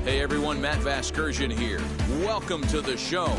Hey everyone, Matt Vasgersian here. Welcome to the show.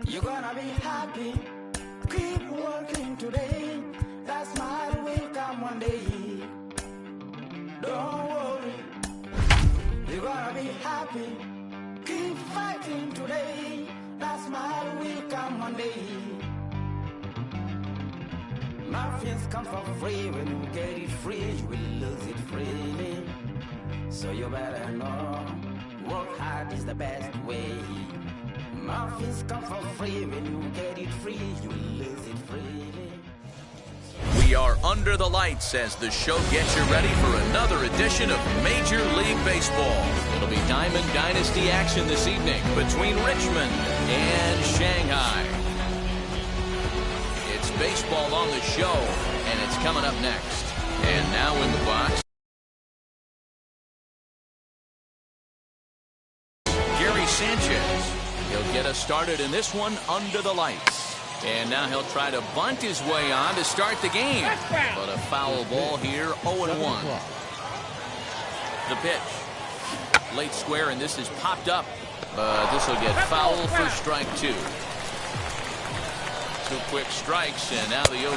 You're gonna be happy. Keep working today. That smile will come one day. Don't worry. You're gonna be happy. Keep fighting today. That smile will come one day. Muffins come for free. When you get it free, you will lose it freely. So you better know, work hard is the best way. Muffins come for free. When you get it free, you lose it freely. We are under the lights as the show gets you ready for another edition of Major League Baseball. It'll be Diamond Dynasty action this evening between Richmond and Shanghai. It's baseball on the show, and it's coming up next. And now in the box, Sanchez. He'll get us started in this one under the lights. And now he'll try to bunt his way on to start the game. But a foul ball here, 0-1. The pitch. Late square, and this is popped up. But this will get foul for strike two. Two quick strikes, and now the 0-2.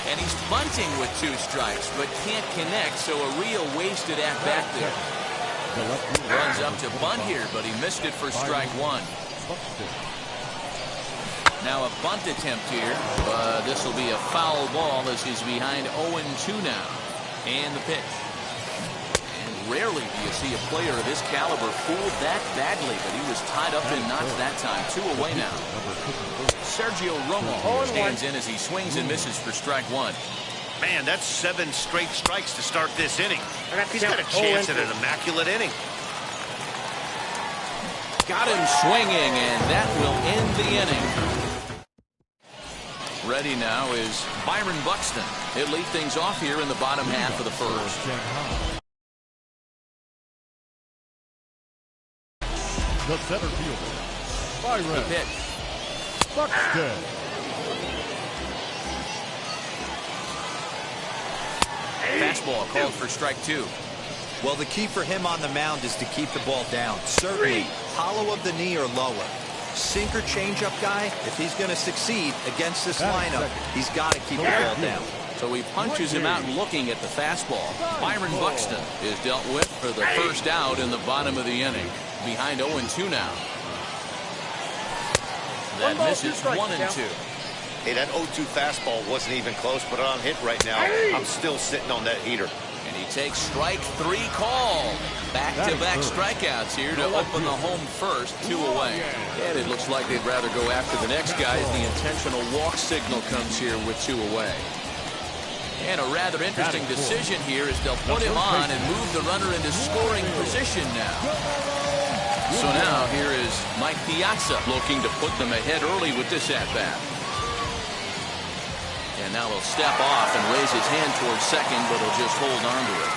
And he's bunting with two strikes, but can't connect, so a real wasted at-bat there. Runs up to bunt here, but he missed it for strike one. Now a bunt attempt here, but this will be a foul ball as he's behind 0-2 now. And the pitch. And rarely do you see a player of his caliber fooled that badly, but he was tied up in knots that time. 2 away now. Sergio Romo stands in as he swings and misses for strike one. Man, that's 7 straight strikes to start this inning. He's got a chance at an immaculate inning. Got him swinging, and that will end the inning. Ready now is Byron Buxton. He'll lead things off here in the bottom half of the first. The center fielder, Byron The pitch. Buxton. Fastball called for strike 2. Well, the key for him on the mound is to keep the ball down. Certainly, hollow of the knee or lower. Sinker changeup guy, if he's going to succeed against this lineup, he's got to keep the ball down. So he punches him out looking at the fastball. Byron Buxton is dealt with for the first out in the bottom of the inning. Behind 0-2 now. That misses 1-2. Hey, that 0-2 fastball wasn't even close, but on hit right now. I'm still sitting on that heater. And he takes strike 3 called. Back-to-back strikeouts here to open the home first, 2 away. And it looks like they'd rather go after the next guy as the intentional walk signal comes here with 2 away. And a rather interesting decision here is they'll put him on and move the runner into scoring position now. So now here is Mike Piazza looking to put them ahead early with this at-bat. And now he'll step off and raise his hand towards second, but he'll just hold on to it.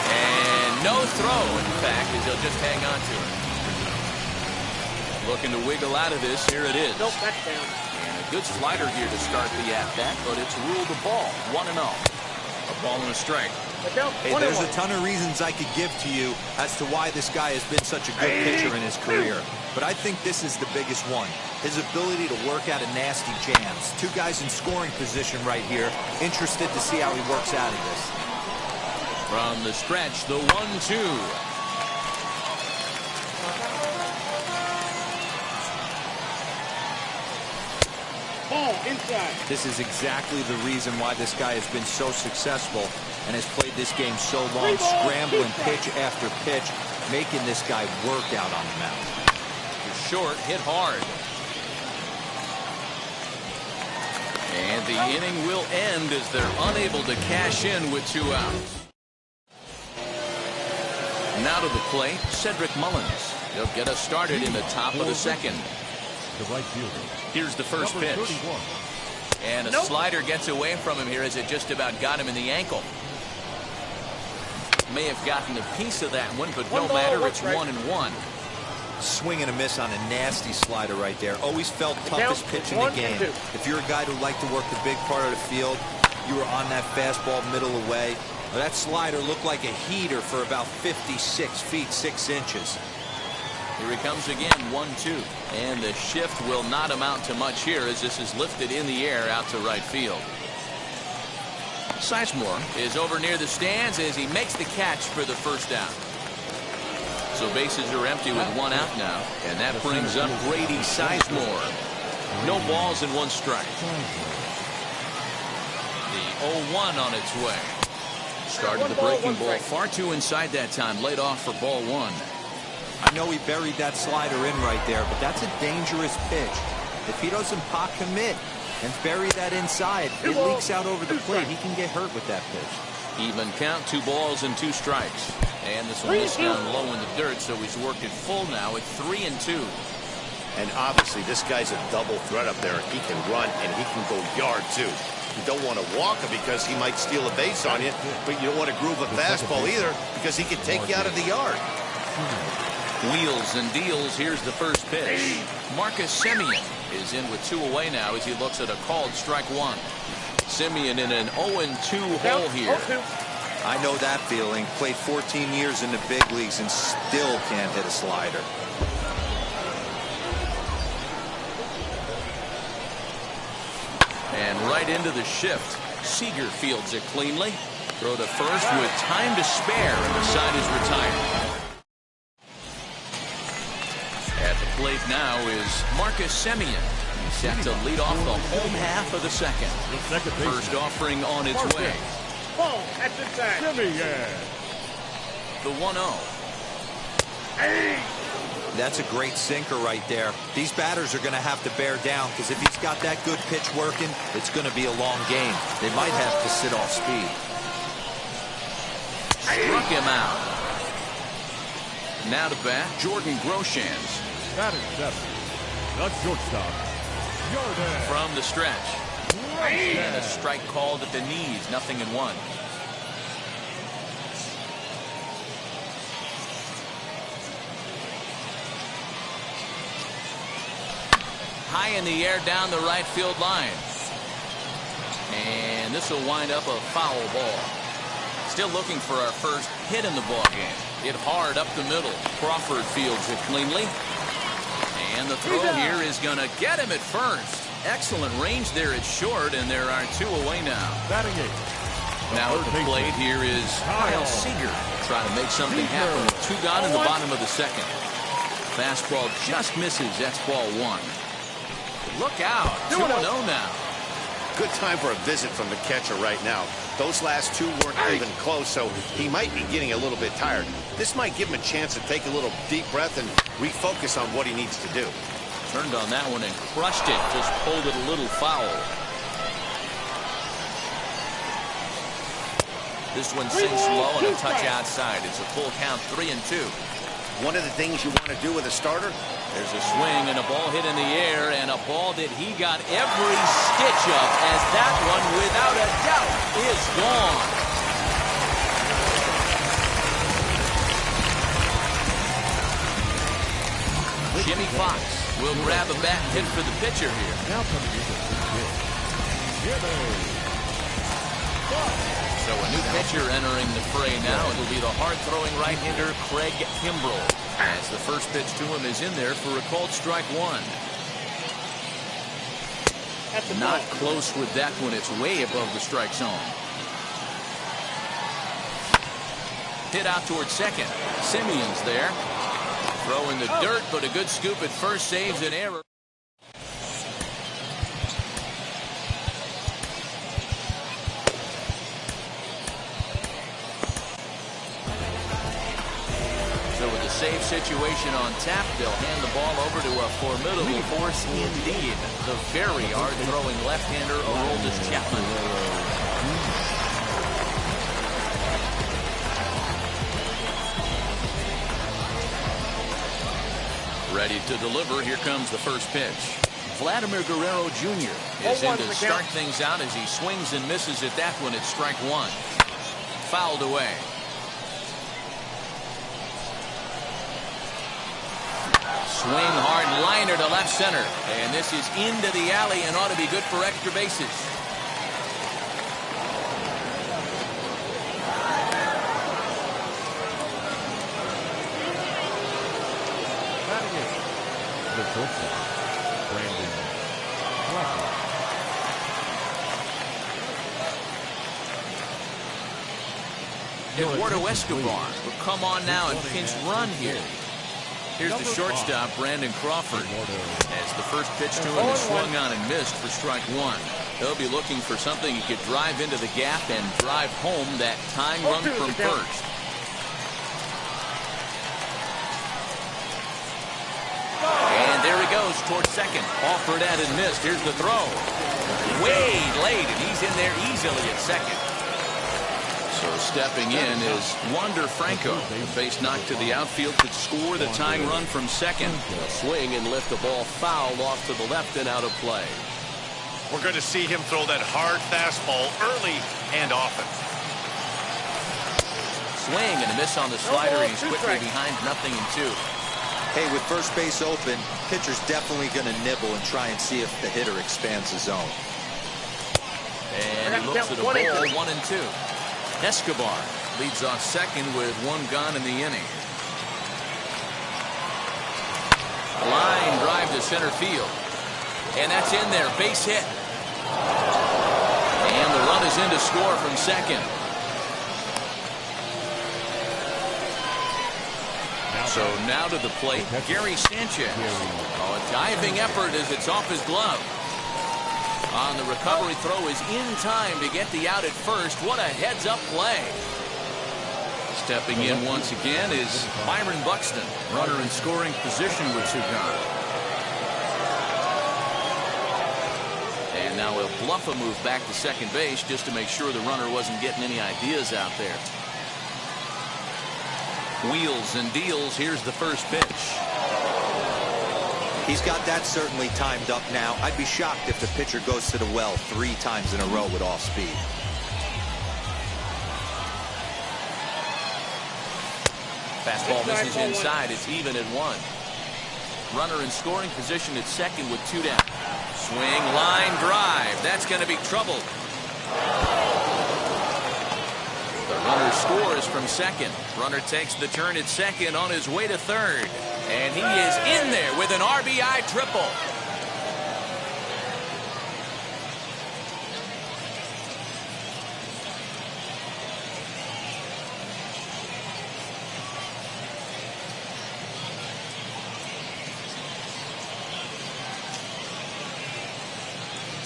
And no throw, in fact, as he'll just hang on to it. Looking to wiggle out of this. Here it is. Nope, that's down. And a good slider here to start the at-bat, but it's ruled a ball. 1-0. A ball and a strike. Hey, there's a ton of reasons I could give to you as to why this guy has been such a good pitcher in his career. But I think this is the biggest one. His ability to work out of nasty jams. 2 guys in scoring position right here. Interested to see how he works out of this. From the stretch, the 1-2. Ball inside. This is exactly the reason why this guy has been so successful and has played this game so long, scrambling pitch after pitch, making this guy work out on the mound. Short, hit hard. And the inning will end as they're unable to cash in with 2 outs. Now to the plate, Cedric Mullins. He'll get us started in the top of the second. The right fielder. Here's the first pitch. 31. And a slider gets away from him here as it just about got him in the ankle. May have gotten a piece of that one, but no matter, it's 1-1. Swing and a miss on a nasty slider right there. Always felt toughest pitch in the game. If you're a guy who liked to work the big part of the field, you were on that fastball middle away. Well, that slider looked like a heater for about 56 feet 6 inches. Here he comes again, 1-2. And the shift will not amount to much here as this is lifted in the air out to right field. Sizemore is over near the stands as he makes the catch for the first down. So bases are empty with 1 out now. And that brings up Grady Sizemore. No balls and 1 strike. The 0-1 on its way. Started the breaking ball far too inside that time. Laid off for ball 1. I know he buried that slider in right there, but that's a dangerous pitch. If he doesn't pop commit and bury that inside, it leaks out over the plate. He can get hurt with that pitch. Even count, 2 balls and 2 strikes. And this one is down low in the dirt, so he's worked it full now at 3-2. And obviously, this guy's a double threat up there. He can run and he can go yard, too. You don't want to walk him because he might steal a base on you, but you don't want to groove a fastball either because he can take you out of the yard. Wheels and deals. Here's the first pitch. Marcus Semien is in with 2 away now as he looks at a called strike 1. Semien in an 0-2 hole here. I know that feeling. Played 14 years in the big leagues and still can't hit a slider. And right into the shift. Seager fields it cleanly. Throw to first with time to spare, and the side is retired. At the plate now is Marcus Semien. He's set to lead off the home half of the second. First offering on its way. Ball, that's inside. The 1-0. That's a great sinker right there. These batters are going to have to bear down because if he's got that good pitch working, it's going to be a long game. They might have to sit off speed. Struck him out. Now to bat, Jordan Groshans. That is 7. The shortstop, Jordan. From the stretch. And a strike called at the knees, 0-1. High in the air down the right field line. And this will wind up a foul ball. Still looking for our first hit in the ball game. Hit hard up the middle. Crawford fields it cleanly. And the throw here is going to get him at first. Excellent range there at short, and there are 2 away now. Batting 8. Now at the plate here is Kyle Seager. Trying to make something happen with 2 gone in the bottom of the second. Fastball just misses. That's ball 1. Look out. 2-0 now. Good time for a visit from the catcher right now. Those last 2 weren't even close, so he might be getting a little bit tired. This might give him a chance to take a little deep breath and refocus on what he needs to do. Turned on that one and crushed it. Just pulled it a little foul. This one sinks low and a touch outside. It's a full count, 3-2. One of the things you want to do with a starter, there's a swing and a ball hit in the air, and a ball that he got every stitch of, as that one, without a doubt, is gone. Jimmy Fox will grab a bat and hit for the pitcher here. Now coming in the So a new pitcher entering the fray now. It'll be the hard-throwing right-hander Craig Kimbrell, as the first pitch to him is in there for a called strike 1. Not close with that one. It's way above the strike zone. Hit out towards second. Simeon's there. Throw in the dirt, but a good scoop at first saves an error. Save situation on tap. They'll hand the ball over to a formidable force indeed. The very hard-throwing left-hander Aroldis Chapman. Ready to deliver. Here comes the first pitch. Vladimir Guerrero Jr. is in to start things out as he swings and misses at that one at strike 1. Fouled away. Swing hard liner to left center. And this is into the alley and ought to be good for extra bases. The shortstop, Brandon Crawford. Eduardo Escobar will come on now and pinch run here. Here's the shortstop, Brandon Crawford, as the first pitch to him is swung on and missed for strike 1. They'll be looking for something he could drive into the gap and drive home that tying run from first. And there he goes towards second. Offered at and missed. Here's the throw. Way late, and he's in there easily at second. So stepping in is Wander Franco. The base knock to the outfield could score the tying run from second. A swing and lift the ball foul off to the left and out of play. we're going to see him throw that hard fastball early and often. Swing and a miss on the slider. He's quickly behind 0-2. Hey, with first base open, pitcher's definitely going to nibble and try and see if the hitter expands the zone. And he looks at a ball, 1-2. Escobar leads off second with 1 gone in the inning. Line drive to center field. And that's in there. Base hit. And the run is in to score from second. So now to the plate, Gary Sanchez. Oh, a diving effort as it's off his glove. On the recovery throw is in time to get the out at first. What a heads-up play. Stepping in once again is Byron Buxton. Runner in scoring position with 2 gone. And now he'll bluff a move back to second base just to make sure the runner wasn't getting any ideas out there. Wheels and deals. Here's the first pitch. He's got that certainly timed up now. I'd be shocked if the pitcher goes to the well 3 times in a row with off speed. Fastball misses inside. It's even at 1. Runner in scoring position at second with 2 down. Swing, line drive. That's going to be trouble. The runner scores from second. Runner takes the turn at second on his way to third. And he is in there with an RBI triple.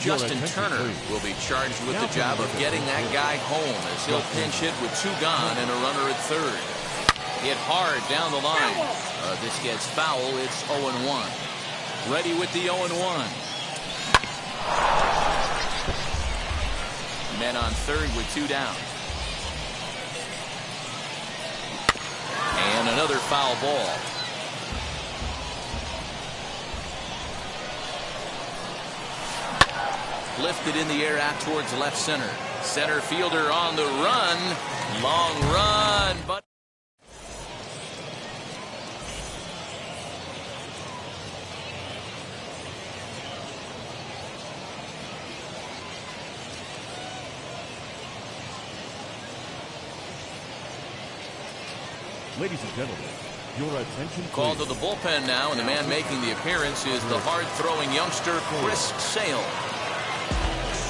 Justin Turner will be charged with the job of getting that guy home as he'll pinch hit with 2 gone and a runner at third. Hit hard down the line. This gets foul. It's 0-1. Ready with the 0-1. Men on third with 2 down. And another foul ball. Lifted in the air out towards left center. Center fielder on the run. Long run, but Ladies and gentlemen, your attention called to please. the bullpen now, and the man making the appearance is the hard-throwing youngster Chris Sale.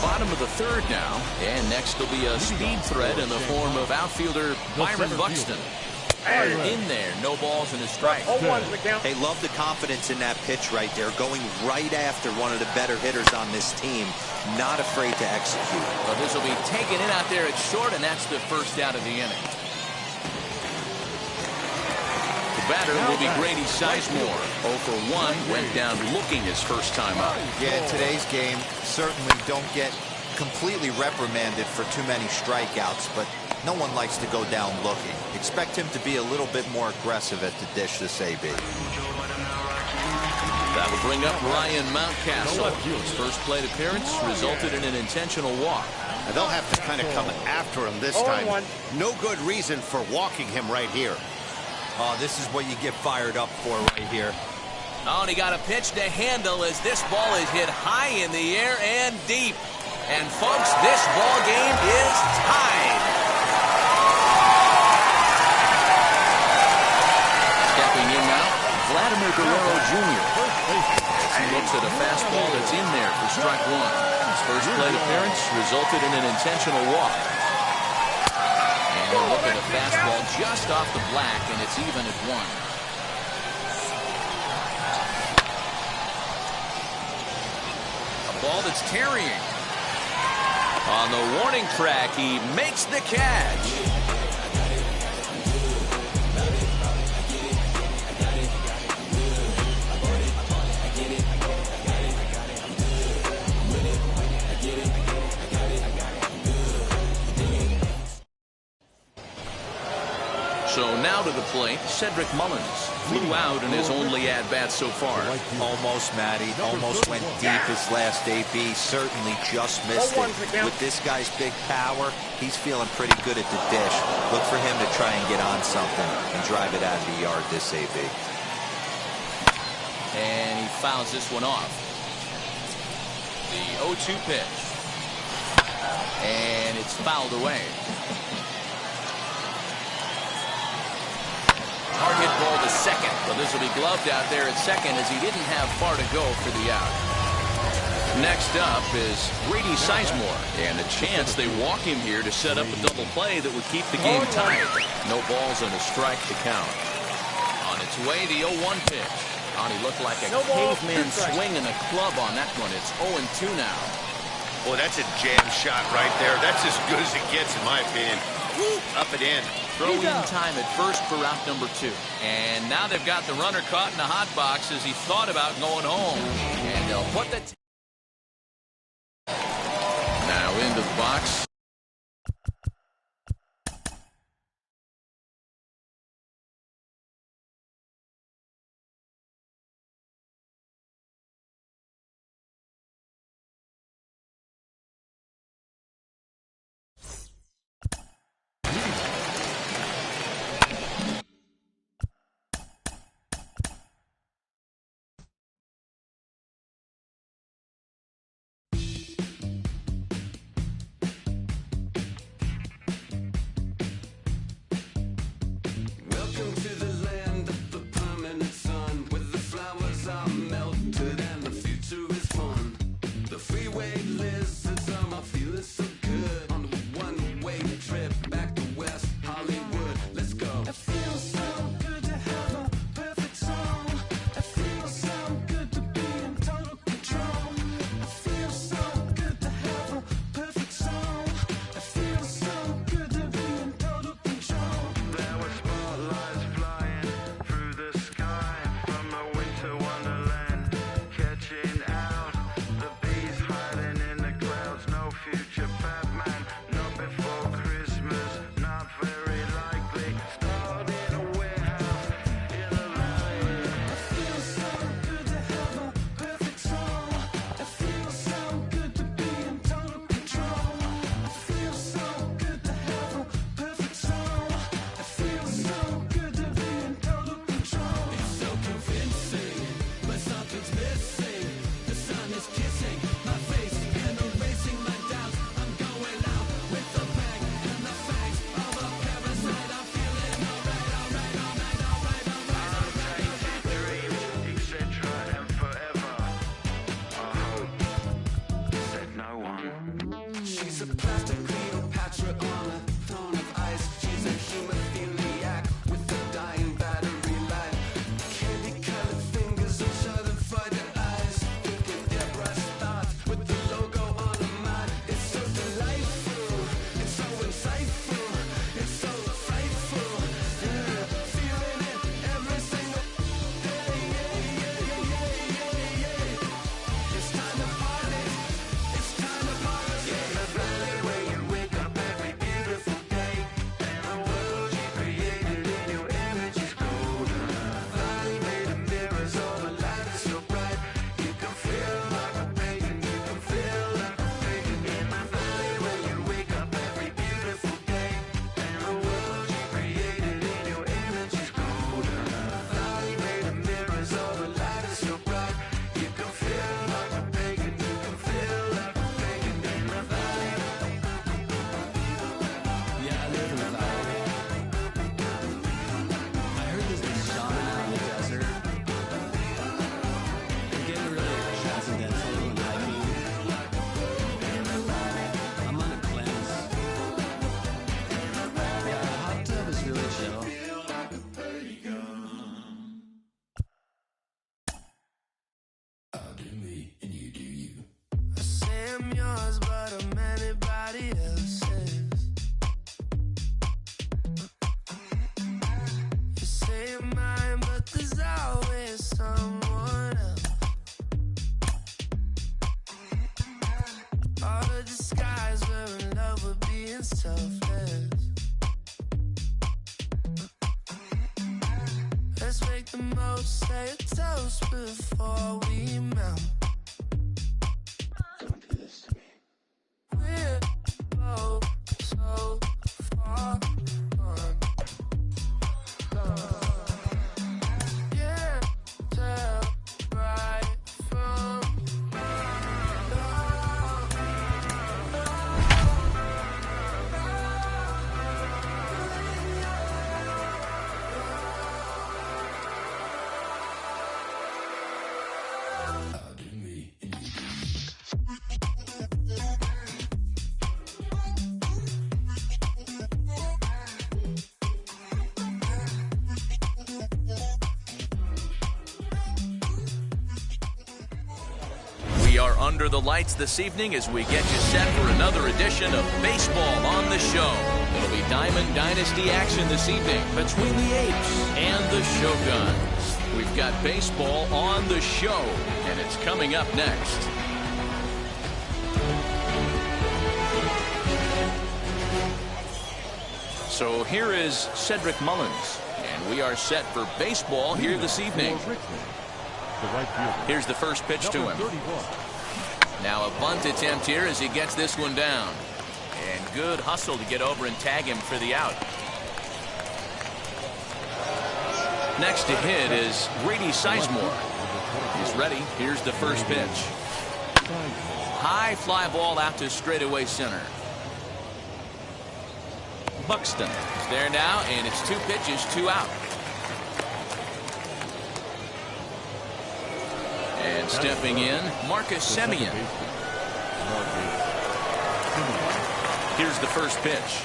Bottom of the third now, and next will be a speed threat in the form of outfielder Byron Buxton. In there, no balls and a strike. Hey, love the confidence in that pitch right there, going right after one of the better hitters on this team, not afraid to execute. Well, this will be taken in out there at short, and that's the first out of the inning. The batter will be Grady Sizemore. 0 for 1, went down looking his first time out. Yeah, in today's game, certainly don't get completely reprimanded for too many strikeouts, but no one likes to go down looking. Expect him to be a little bit more aggressive at the dish this AB. That will bring up Ryan Mountcastle. His first plate appearance resulted in an intentional walk. Now they'll have to kind of come after him this time. No good reason for walking him right here. Oh, this is what you get fired up for right here. Oh, and he got a pitch to handle as this ball is hit high in the air and deep. And folks, this ball game is tied. Stepping in now, Vladimir Guerrero Jr. As he looks at a fastball that's in there for strike 1. His first plate appearance resulted in an intentional walk. And a look at a fastball just off the black, and it's even at 1. A ball that's tarrying. On the warning track, he makes the catch. So now to the plate, Cedric Mullins flew out in his only at-bat so far. Almost, Matty. Almost went deep his last AB. Certainly just missed it. With this guy's big power, he's feeling pretty good at the dish. Look for him to try and get on something and drive it out of the yard this AB. And he fouls this one off. The 0-2 pitch. And it's fouled away. Hard hit ball to second, but this will be gloved out there at second as he didn't have far to go for the out. Next up is Grady Sizemore, and a chance they walk him here to set up a double play that would keep the game tied. No balls and a strike to count. On its way, the 0-1 pitch. He looked like a caveman swinging a club on that one. It's 0-2 now. Boy, that's a jam shot right there. That's as good as it gets, in my opinion. Woo, up and in. Throw-in time at first for route number 2. And now they've got the runner caught in the hot box as he thought about going home. And they'll put the now into the box. Say a toast before we melt. Don't do this to me. We're both so far gone. Can't tell right from We are under the lights this evening as we get you set for another edition of Baseball on the Show. It'll be Diamond Dynasty action this evening between the Apes and the Shoguns. We've got baseball on the show, and it's coming up next. So here is Cedric Mullins, and we are set for baseball here this evening. Here's the first pitch to him. Now a bunt attempt here as he gets this one down. And good hustle to get over and tag him for the out. Next to hit is Grady Sizemore. He's ready. Here's the first pitch. High fly ball out to straightaway center. Buxton is there now, and it's 2 pitches, 2 out. And stepping in, Marcus Semien. Here's the first pitch.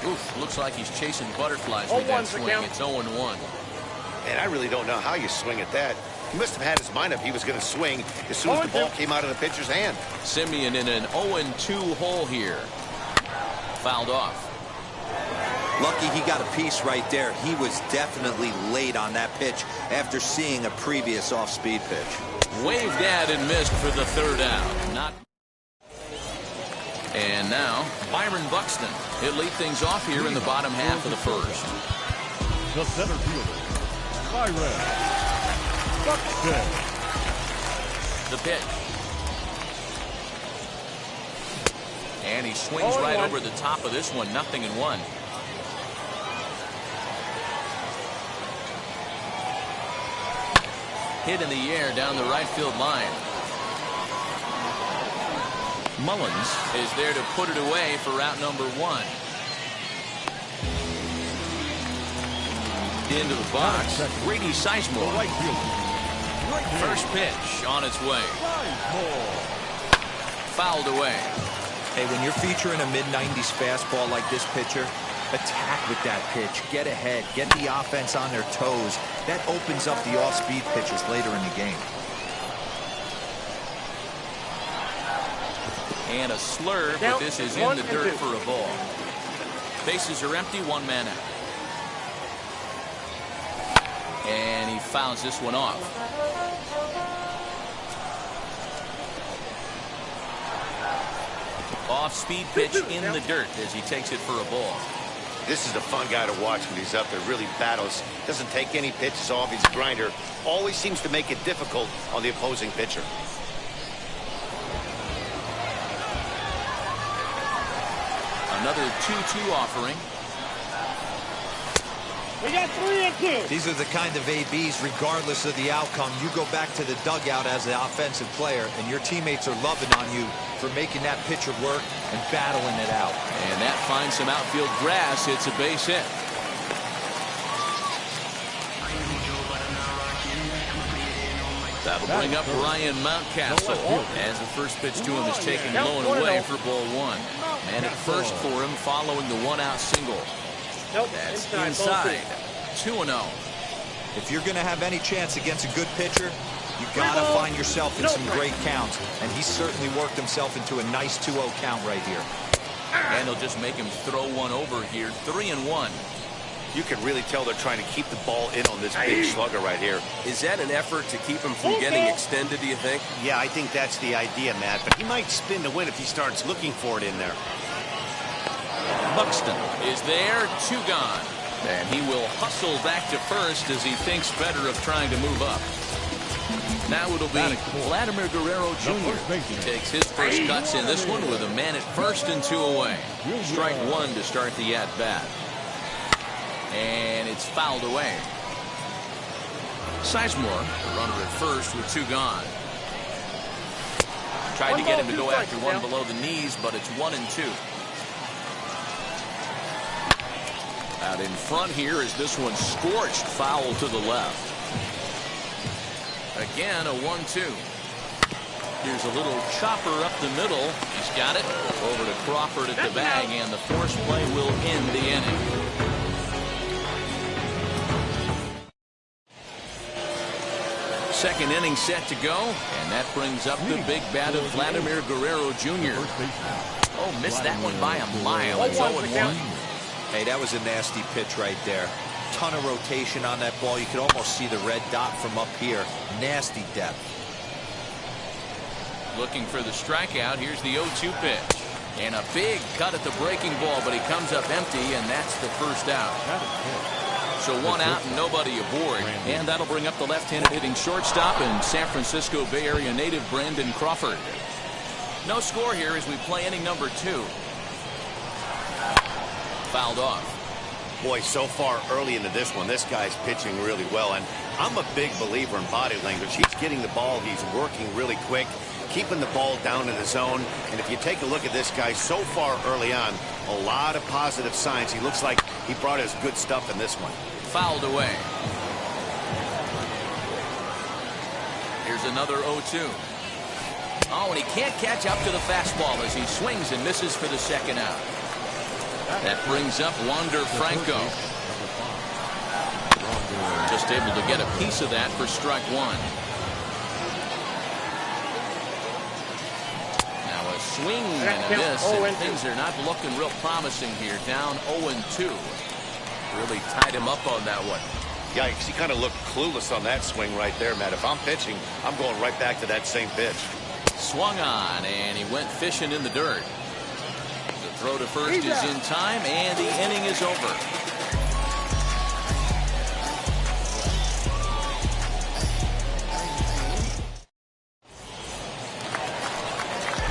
Oof, looks like he's chasing butterflies with that swing. It's 0-1. And I really don't know how you swing at that. He must have had his mind up he was going to swing as soon as the ball came out of the pitcher's hand. Semien in an 0-2 hole here. Fouled off. Lucky he got a piece right there. He was definitely late on that pitch after seeing a previous off-speed pitch. Waved at and missed for the 3rd out. Not. And now Byron Buxton. He'll lead things off here in the bottom half of the 1st. The center fielder, Byron Buxton. The pitch. And he swings right over the top of this one. 0-1. Hit in the air down the right field line. Mullins is there to put it away for route number 1. Into the box, Grady Sizemore. First pitch on its way. Fouled away. Hey, when you're featuring a mid-90s fastball like this pitcher, attack with that pitch. Get ahead. Get the offense on their toes. That opens up the off-speed pitches later in the game. And a slurve, but this is in the dirt for a ball. Bases are empty, 1 man out. And he fouls this one off. Off-speed pitch in the dirt as he takes it for a ball. This is a fun guy to watch when he's up there. Really battles. Doesn't take any pitches off. He's a grinder. Always seems to make it difficult on the opposing pitcher. Another 2-2 offering. We got 3 and 2. These are the kind of ABs, regardless of the outcome, you go back to the dugout as the offensive player, and your teammates are loving on you for making that pitcher work and battling it out. And that finds some outfield grass. It's a base hit. That'll bring up Ryan Mountcastle as the first pitch to him is taken low and away for ball 1. And at first for him following the 1-out single. That's inside. 2-0. If you're going to have any chance against a good pitcher, you got to find yourself in some great counts. And he certainly worked himself into a nice 2-0 count right here. And they'll just make him throw one over here. 3-1. You can really tell they're trying to keep the ball in on this big slugger right here. Is that an effort to keep him from getting extended, do you think? Yeah, I think that's the idea, Matt. But he might spin to win if he starts looking for it in there. Buxton is there, 2 gone. And he will hustle back to first as he thinks better of trying to move up. Now it'll be Vladimir Guerrero Jr. He takes his first cuts in this one with a man at first and 2 away. Strike 1 to start the at-bat. And it's fouled away. Sizemore, the runner at first with 2 gone. Tried to get him to go after one below the knees, but it's 1-2. Out in front here is this one scorched foul to the left. Again, a 1-2. Here's a little chopper up the middle. He's got it. Over to Crawford at the bag, and the force play will end the inning. Second inning set to go, and that brings up the big bat of Vladimir Guerrero Jr. Oh, missed that one by a mile. It's 0-1. Hey, that was a nasty pitch right there. Ton of rotation on that ball. You could almost see the red dot from up here. Nasty depth. Looking for the strikeout. Here's the 0-2 pitch. And a big cut at the breaking ball, but he comes up empty, and that's the first out. So 1 out and nobody aboard. And that'll bring up the left-handed hitting shortstop and San Francisco Bay Area native Brandon Crawford. No score here as we play inning number 2. Fouled off. Boy, so far early into this one, this guy's pitching really well. And I'm a big believer in body language. He's getting the ball. He's working really quick, keeping the ball down in the zone. And if you take a look at this guy so far early on, a lot of positive signs. He looks like he brought his good stuff in this one. Fouled away. Here's another 0-2. Oh, and he can't catch up to the fastball as he swings and misses for the second out. That brings up Wander Franco. Just able to get a piece of that for strike 1. Now a swing and a miss, and things are not looking real promising here. Down 0-2. Really tied him up on that one. Yikes, he kind of looked clueless on that swing right there, Matt. If I'm pitching, I'm going right back to that same pitch. Swung on, and he went fishing in the dirt. The throw to first is in time, and the inning is over.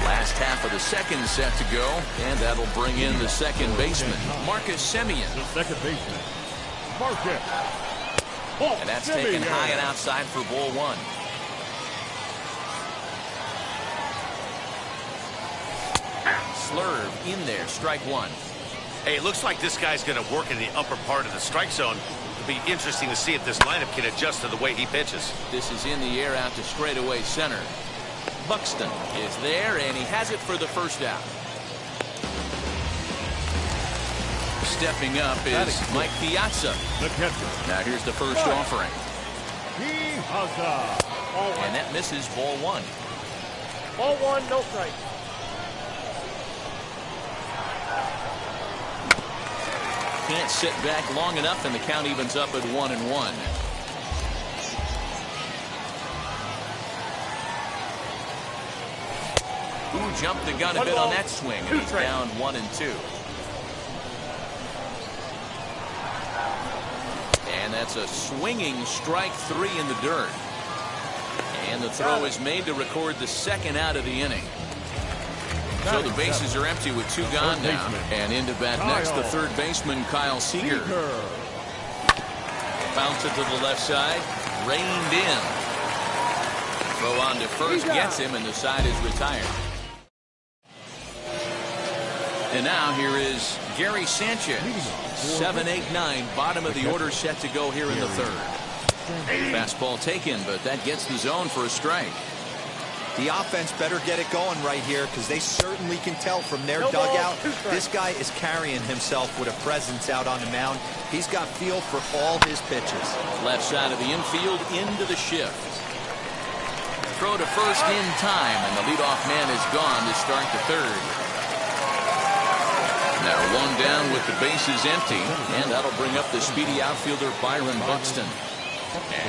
Last half of the second set to go, and that'll bring in the second baseman, Marcus Semien. The second baseman, Marcus. And that's taken high and outside for ball 1. Slurve in there, strike 1. Hey, it looks like this guy's going to work in the upper part of the strike zone. It'll be interesting to see if this lineup can adjust to the way he pitches. This is in the air out to straightaway center. Buxton is there, and he has it for the first out. stepping up is Mike Piazza. The catcher. Now here's the first offering. Piazza. And that misses ball one. Ball one, no strike. Can't sit back long enough, and the count evens up at 1-1. Who jumped the gun a bit on that swing, and he's down 1-2. And that's a swinging strike three in the dirt. And the throw is made to record the second out of the inning. So the bases are empty with two gone now. And into bat next, the third baseman, Kyle Seager. Bounce it to the left side. Reined in. Throw on to first gets him, and the side is retired. And now here is Gary Sanchez. 7, 8, 9. Bottom of the order set to go here in the third. Fastball taken, but that gets the zone for a strike. The offense better get it going right here, because they certainly can tell from their dugout this guy is carrying himself with a presence out on the mound. He's got feel for all his pitches. Left side of the infield into the shift. Throw to first in time, and the leadoff man is gone to start the third. Now one down with the bases empty, and that'll bring up the speedy outfielder Byron Buxton.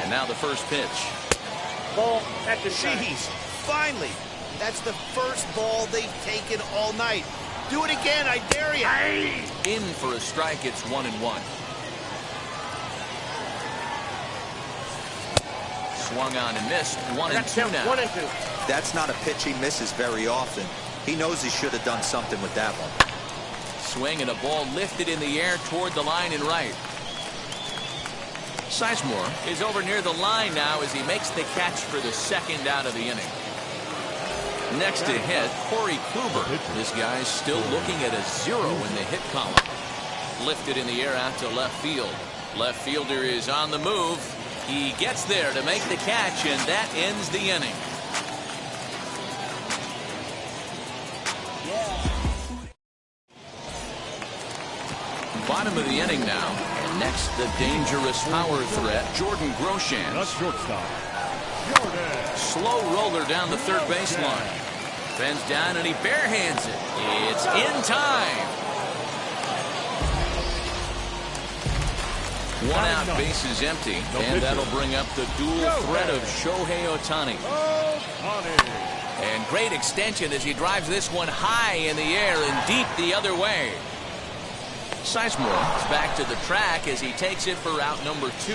And now the first pitch. Ball at the Jeez, finally. That's the first ball they've taken all night. Do it again, I dare you. In for a strike, it's 1-1. Swung on and missed. 1-2 now. 1-2. That's not a pitch he misses very often. He knows he should have done something with that one. Swing and a ball lifted in the air toward the line and right. Sizemore is over near the line now as he makes the catch for the second out of the inning. Next to hit, Corey Kluber. This guy's still looking at a 0 in the hit column. Lifted in the air out to left field. Left fielder is on the move. He gets there to make the catch, and that ends the inning. Bottom of the inning now. And next, the dangerous power threat, Jordan Groshans. The shortstop. Slow roller down the third baseline. Bends down and he barehands it. It's in time. One out, bases empty, and that'll bring up the dual threat of Shohei Ohtani. And great extension as he drives this one high in the air and deep the other way. Sizemore is back to the track as he takes it for out number 2.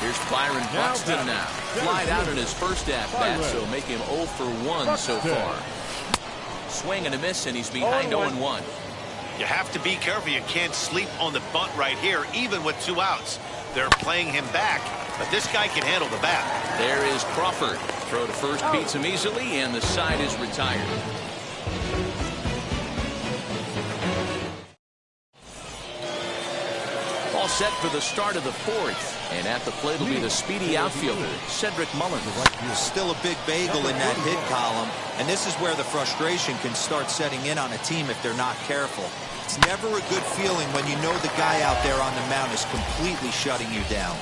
Here's Byron Buxton now. Flied out in his first at-bat, so make him 0 for 1 so far. Swing and a miss, and he's behind 0-1. You have to be careful. You can't sleep on the bunt right here, even with 2 outs. They're playing him back, but this guy can handle the bat. There is Crawford. Throw to first beats him easily, and the side is retired. All set for the start of the 4th. And at the plate will be the speedy outfielder, Cedric Mullins. Still a big bagel in that hit column, and this is where the frustration can start setting in on a team if they're not careful. It's never a good feeling when you know the guy out there on the mound is completely shutting you down.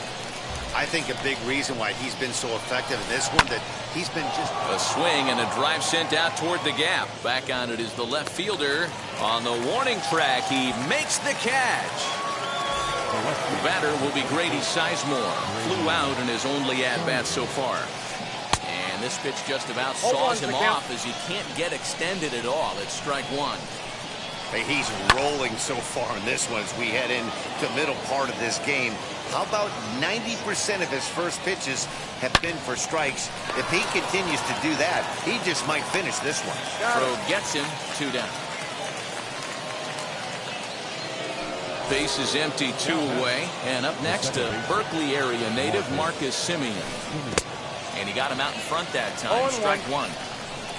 I think a big reason why he's been so effective in this one, that he's been just... A swing and a drive sent out toward the gap. Back on it is the left fielder. On the warning track, he makes the catch. The batter will be Grady Sizemore. Flew out in his only at-bat so far. And this pitch just about saws him off as he can't get extended at all. It's strike 1. Hey, he's rolling so far in this one as we head into the middle part of this game. How about 90% of his first pitches have been for strikes? If he continues to do that, he just might finish this one. Throw gets him, 2 down. Base is empty, 2 away. And up next, a Berkeley area native, Marcus Semien. And he got him out in front that time. Strike 1.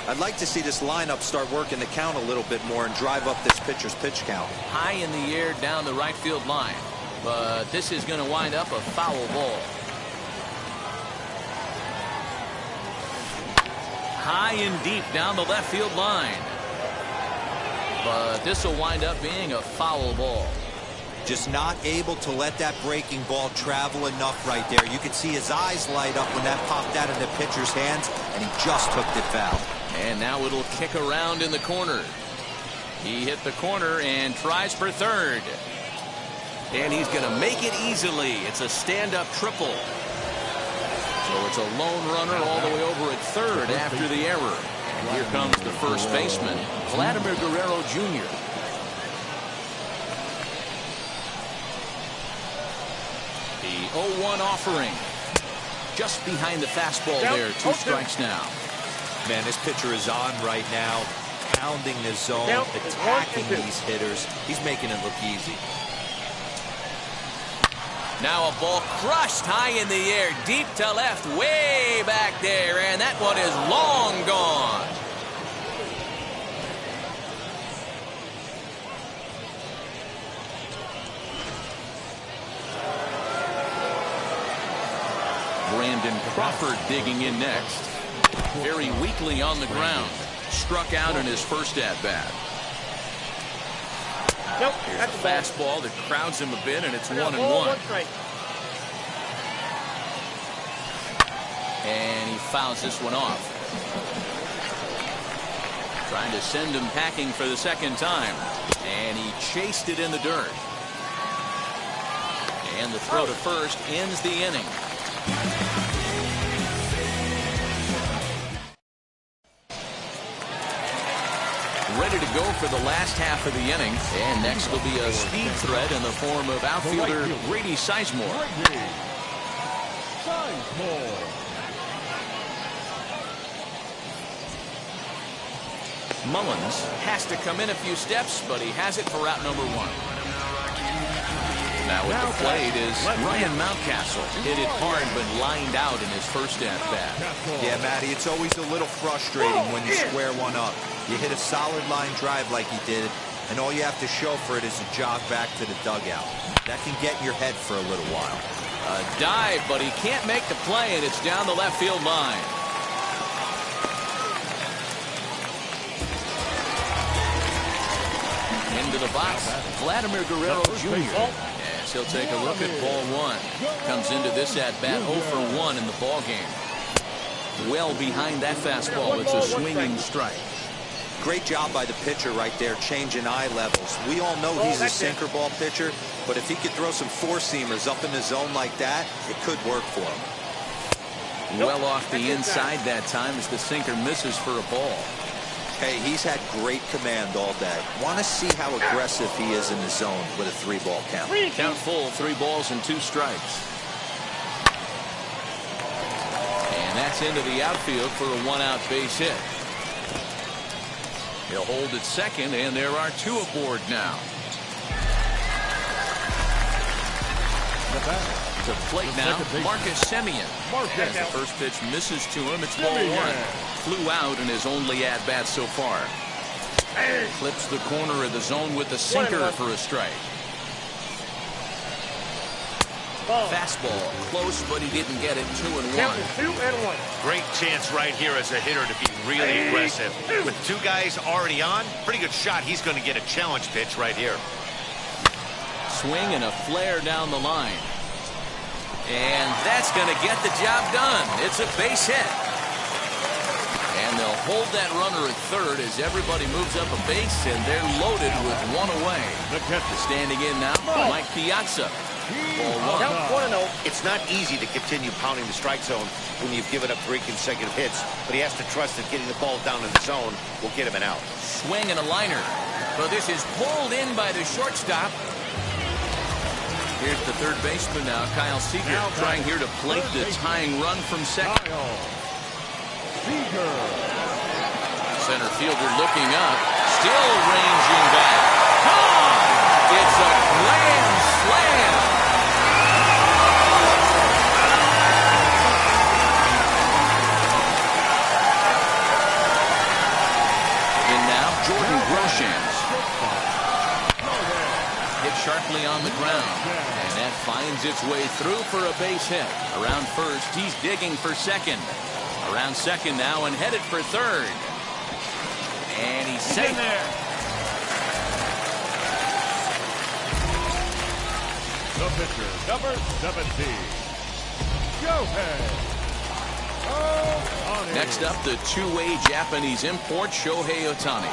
I'd like to see this lineup start working the count a little bit more and drive up this pitcher's pitch count. High in the air down the right field line. But this is going to wind up a foul ball. High and deep down the left field line. but this will wind up being a foul ball. Just not able to let that breaking ball travel enough right there. You could see his eyes light up when that popped out of the pitcher's hands, and he just took it foul. And now it'll kick around in the corner. He hit the corner and tries for third. And he's going to make it easily. It's a stand-up triple. So it's a lone runner all the way over at third after the error. And here comes the first baseman, Vladimir Guerrero Jr. The 0-1 offering. Just behind the fastball there. 2 strikes now. Man, this pitcher is on right now, pounding the zone, attacking these hitters. He's making it look easy. Now a ball crushed high in the air, deep to left, way back there, and that one is long gone. Brandon Crawford digging in next. Very weakly on the ground. Struck out in his first at-bat. Nope, Here's that's a a ball. fastball that crowds him a bit, and it's 1-1. One strike. And he fouls this one off. Trying to send him packing for the second time. And he chased it in the dirt. And the throw to first ends the inning. Ready to go for the last half of the inning. And next will be a speed threat in the form of outfielder Grady Sizemore. Mullins has to come in a few steps, but he has it for route number 1. Now at the plate is Ryan Mountcastle. Hit it hard, but lined out in his first at-bat. Yeah, Matty, it's always a little frustrating when you square one up. You hit a solid line drive like he did, and all you have to show for it is a jog back to the dugout. That can get in your head for a little while. A dive, but he can't make the play, and it's down the left field line. Into the box, Vladimir Guerrero Jr. As he'll take a look at ball 1. Comes into this at-bat 0 for 1 in the ball game. Well behind that fastball. It's a swinging strike. Great job by the pitcher right there, changing eye levels. We all know he's a sinker ball pitcher, but if he could throw some four-seamers up in the zone like that, it could work for him. Well off the inside that time as the sinker misses for a ball. Hey, he's had great command all day. Want to see how aggressive he is in the zone with a 3-ball count. Count full, 3 balls and 2 strikes. And that's into the outfield for a 1-out base hit. He'll hold at second, and there are 2 aboard now. To plate now, Marcus Semien. As the first pitch misses to him, it's ball 1. Flew out in his only at-bat so far. Clips the corner of the zone with the sinker for a strike. Fastball close, but he didn't get it. 2-1. 2-1. Great chance right here as a hitter to be really aggressive. With 2 guys already on, pretty good shot. He's going to get a challenge pitch right here. Swing and a flare down the line. And that's going to get the job done. It's a base hit. And they'll hold that runner at third as everybody moves up a base, and they're loaded with 1 away. Standing in now, Mike Piazza. Ball 1. It's not easy to continue pounding the strike zone when you've given up 3 consecutive hits, but he has to trust that getting the ball down in the zone will get him an out. Swing and a liner. But this is pulled in by the shortstop. Here's the third baseman now, Kyle Seager, trying here to plate the tying run from second. Center fielder looking up, still ranging back. Gone! It's a grand slam. And now Jordan Groshans. Hit sharply on the ground. And that finds its way through for a base hit. Around first, he's digging for second. Around second now and headed for third. And he's safe. The pitcher, number 17, Shohei Ohtani. Next up, the two-way Japanese import, Shohei Ohtani.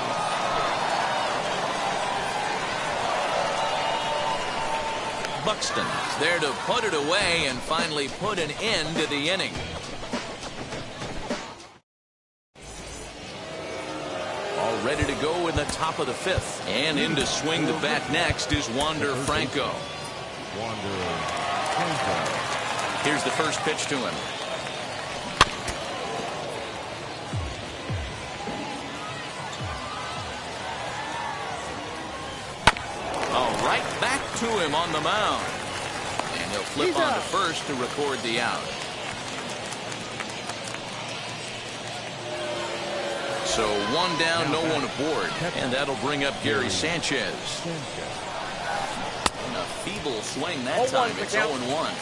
Buxton's there to put it away and finally put an end to the inning. All ready to go in the top of the fifth. And in to swing the bat next is Wander Franco. Here's the first pitch to him. All right, back to him on the mound. And he'll flip on to first to record the out. So one down, no one aboard. And that'll bring up Gary Sanchez. And a feeble swing that time. It's 0-1.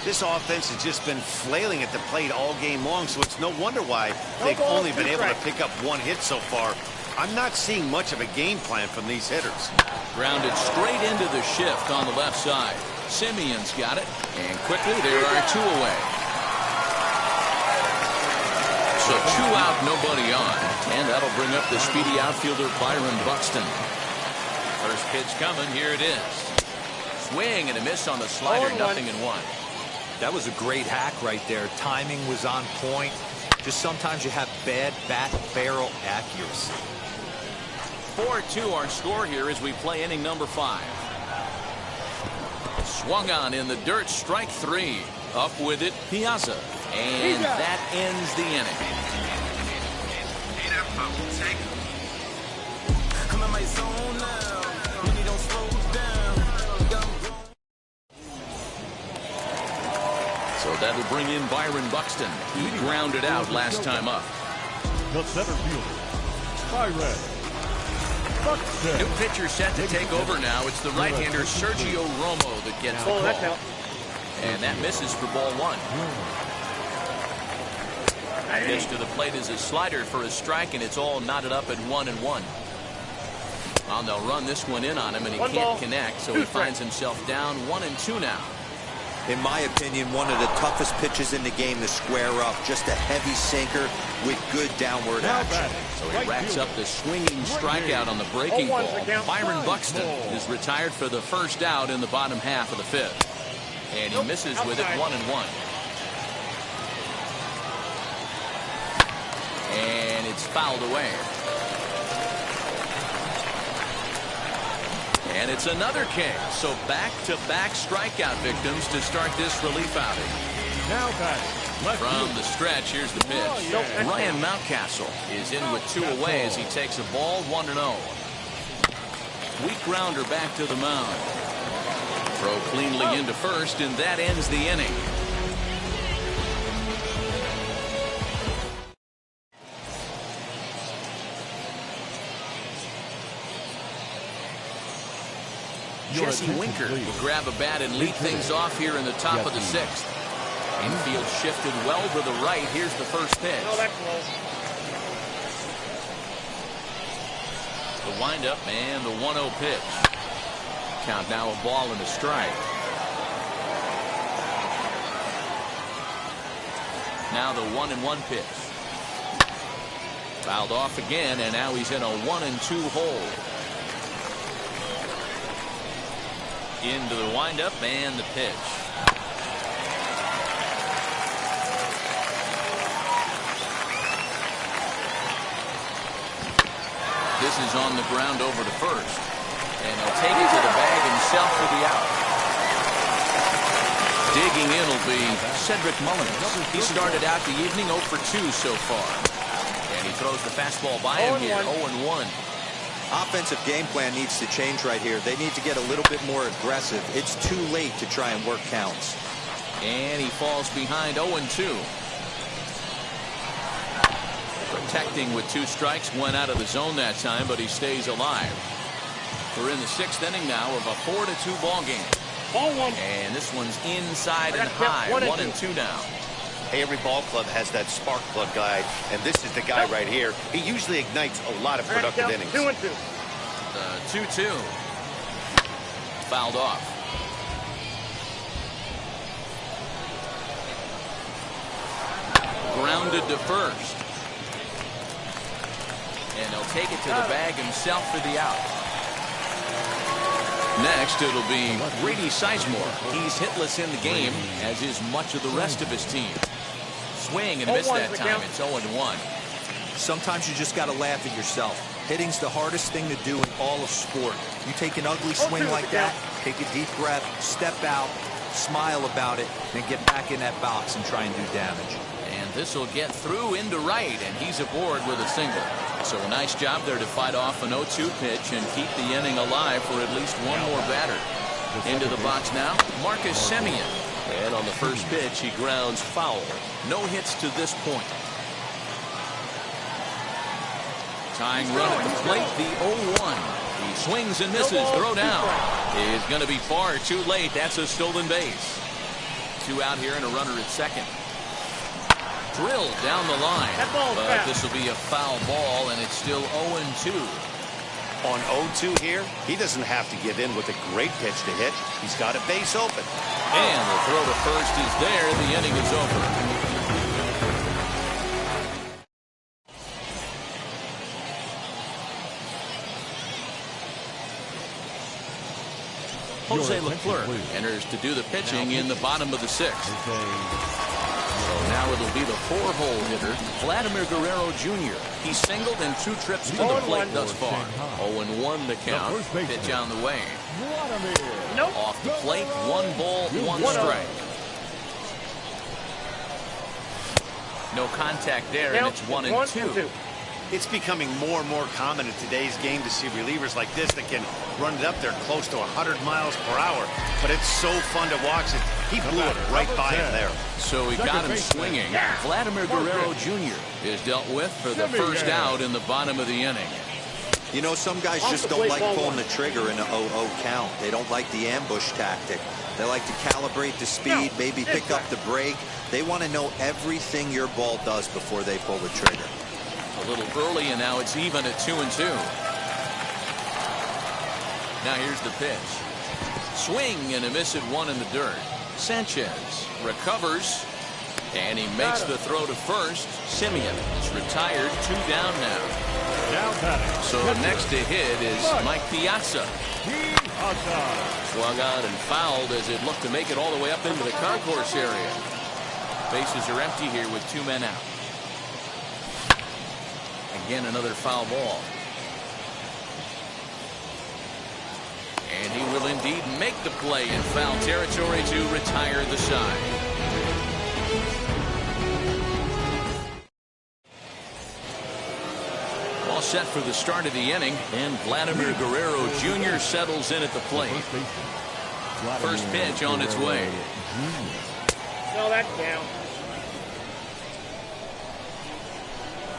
This offense has just been flailing at the plate all game long, so it's no wonder why they've only been able to pick up one hit so far. I'm not seeing much of a game plan from these hitters. Grounded straight into the shift on the left side. Simeon's got it. And quickly there are two away. So 2 out, nobody on. And that'll bring up the speedy outfielder Byron Buxton. First pitch coming. Here it is. Swing and a miss on the slider. 0-1. That was a great hack right there. Timing was on point. Just sometimes you have bad bat barrel accuracy. 4-2 our score here as we play inning number 5. Swung on in the dirt, strike 3. Up with it, Piazza. And that ends the inning. I'm in my zone now. Money don't slow down. So that'll bring in Byron Buxton. He grounded out last time up. The center fielder, Byron Buxton. New pitcher set to take over now. It's the right-hander Sergio Romo that gets the call. And that misses for ball 1. Pitch to the plate is a slider for a strike, and it's all knotted up at 1-1. Well, they'll run this one in on him, and he can't connect, so he finds himself down 1-2 now. In my opinion, one of the toughest pitches in the game to square up. Just a heavy sinker with good downward action. So he racks up the swinging strikeout on the breaking ball. Byron Buxton is retired for the first out in the bottom half of the 5th. And he misses with it 1-1. And it's fouled away. And it's another K. So back-to-back strikeout victims to start this relief outing. Now batting. From the stretch, here's the pitch. Ryan Mountcastle is in with 2 away as he takes a ball 1-0. Weak grounder back to the mound. Throw cleanly into first, and that ends the inning. Jesse Winker will grab a bat and lead things off here in the top of the 6th. Infield shifted well to the right. Here's the first pitch. The windup and the 1-0 pitch. Count now a ball and a strike. Now the 1-1 pitch. Fouled off again, and now he's in a 1-2 hole. Into the windup and the pitch. This is on the ground over to first. And he'll take it to the bag himself for the out. Digging in will be Cedric Mullins. He started out the evening 0 for 2 so far. And he throws the fastball by him here, 0-1. Offensive game plan needs to change right here. They need to get a little bit more aggressive. It's too late to try and work counts. And he falls behind 0-2. Protecting with 2 strikes, went out of the zone that time, but he stays alive. We're in the 6th inning now of a 4-2 ball game. Ball 1. And this one's inside and high, 1-2 now. Hey, every ball club has that spark plug guy, and this is the guy right here. He usually ignites a lot of productive innings. 2-2. The 2-2. Fouled off. grounded to first. And he'll take it to the bag himself for the out. Next, it'll be Grady Sizemore. He's hitless in the game, as is much of the rest of his team. Swing and a miss that time. It's 0-1. Sometimes you just got to laugh at yourself. Hitting's the hardest thing to do in all of sport. You take an ugly swing like that, take a deep breath, step out, smile about it, and get back in that box and try and do damage. And this will get through into right, and he's aboard with a single. So a nice job there to fight off an 0-2 pitch and keep the inning alive for at least one more batter. Into the box now, Marcus Semien. And on the first pitch, he grounds foul. No hits to this point. Tying run at the plate, the 0-1. He swings and misses. Throw down is going to be far too late. That's a stolen base. 2 out here and a runner at second. Drilled down the line. But this will be a foul ball, and it's still 0-2. On 0-2 here, he doesn't have to give in with a great pitch to hit. He's got a base open. And the throw to first is there. The inning is over. Jose Leclerc enters to do the pitching in the bottom of the 6th. So now it'll be the 4-hole hitter, Vladimir Guerrero Jr. He's singled in 2 trips to the plate thus far. 0-1 the count. Pitch on the way. Off the plate, 1 ball, 1 strike. No contact there, and it's 1-2. It's becoming more and more common in today's game to see relievers like this that can run it up there close to 100 miles per hour. But it's so fun to watch it. He blew it right by him there. So he got him swinging. Vladimir Guerrero Jr. is dealt with for the first out in the bottom of the inning. You know, some guys just don't like pulling the trigger in an 0-0 count. They don't like the ambush tactic. They like to calibrate the speed, maybe pick up the brake. They want to know everything your ball does before they pull the trigger. A little early, and now it's even at 2-2. Now here's the pitch. Swing and a miss at 1 in the dirt. Sanchez recovers, and he makes the throw to first. Semien is retired. 2 down now. So next to hit is Mike Piazza. Swung on and fouled as it looked to make it all the way up into the concourse area. Bases are empty here with 2 men out. Again, another foul ball. And he will indeed make the play in foul territory to retire the side. All set for the start of the inning, and Vladimir Guerrero Jr. settles in at the plate. First pitch on its way. No, that counts.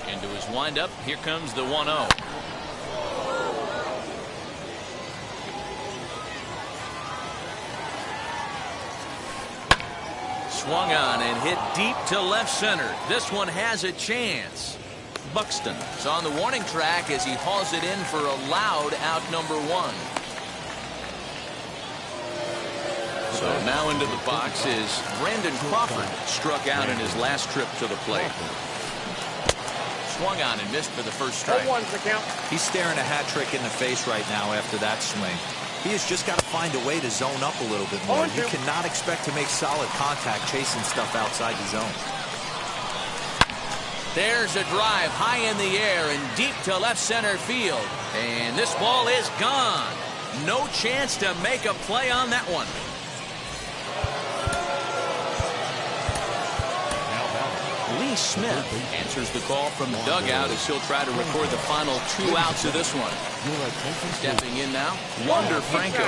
Into his windup, here comes the 1-0. Swung on and hit deep to left center. This one has a chance. Buxton is on the warning track as he hauls it in for a loud out number 1. So now into the box is Brandon Crawford, struck out in his last trip to the plate. Swung on and missed for the first strike. He's staring a hat trick in the face right now after that swing. He has just got to find a way to zone up a little bit more. You cannot expect to make solid contact chasing stuff outside the zone. There's a drive high in the air and deep to left center field. And this ball is gone. No chance to make a play on that one. Lee Smith answers the call from the dugout as he'll try to record the final 2 outs of this one. Stepping in now, Wander Franco.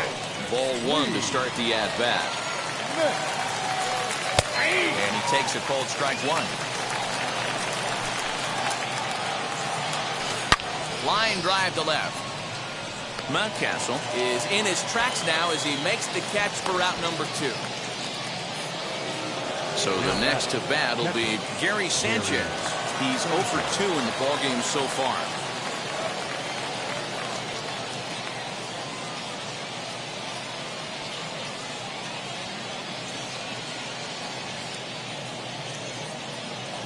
Ball 1 to start the at-bat. And he takes a cold strike 1. Line drive to left. Mountcastle is in his tracks now as he makes the catch for out number 2. So the next to bat will be Gary Sanchez. He's 0 for 2 in the ballgame so far.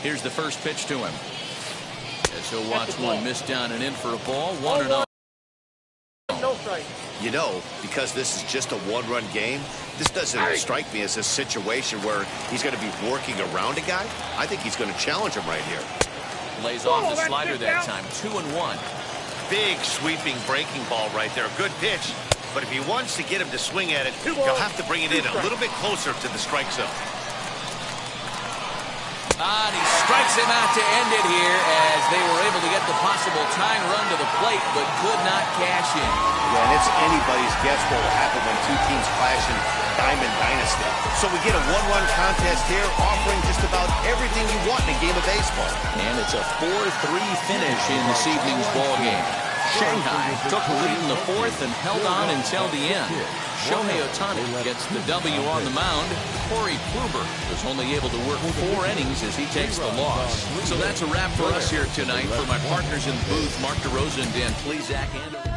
Here's the first pitch to him. As he'll watch one miss down and in for a ball. 1-0. No strike. You know, because this is just a one-run game, this doesn't strike me as a situation where he's going to be working around a guy. I think he's going to challenge him right here. Lays off the slider that time. 2-1. Big sweeping breaking ball right there. Good pitch. But if he wants to get him to swing at it, he'll have to bring it in a little bit closer to the strike zone. And he strikes him out to end it here as they were able to get the possible tying run to the plate, but could not cash in. Yeah, and it's anybody's guess what will happen when two teams clash in Diamond Dynasty. So we get a one-run contest here, offering just about everything you want in a game of baseball. And it's a 4-3 finish in this evening's ball game. Shanghai took the lead in the fourth and held on until the end. Shohei Ohtani gets the W on the mound. Corey Kluber was only able to work 4 innings as he takes the loss. So that's a wrap for us here tonight. For my partners in the booth, Mark DeRosa and Dan Plesac, and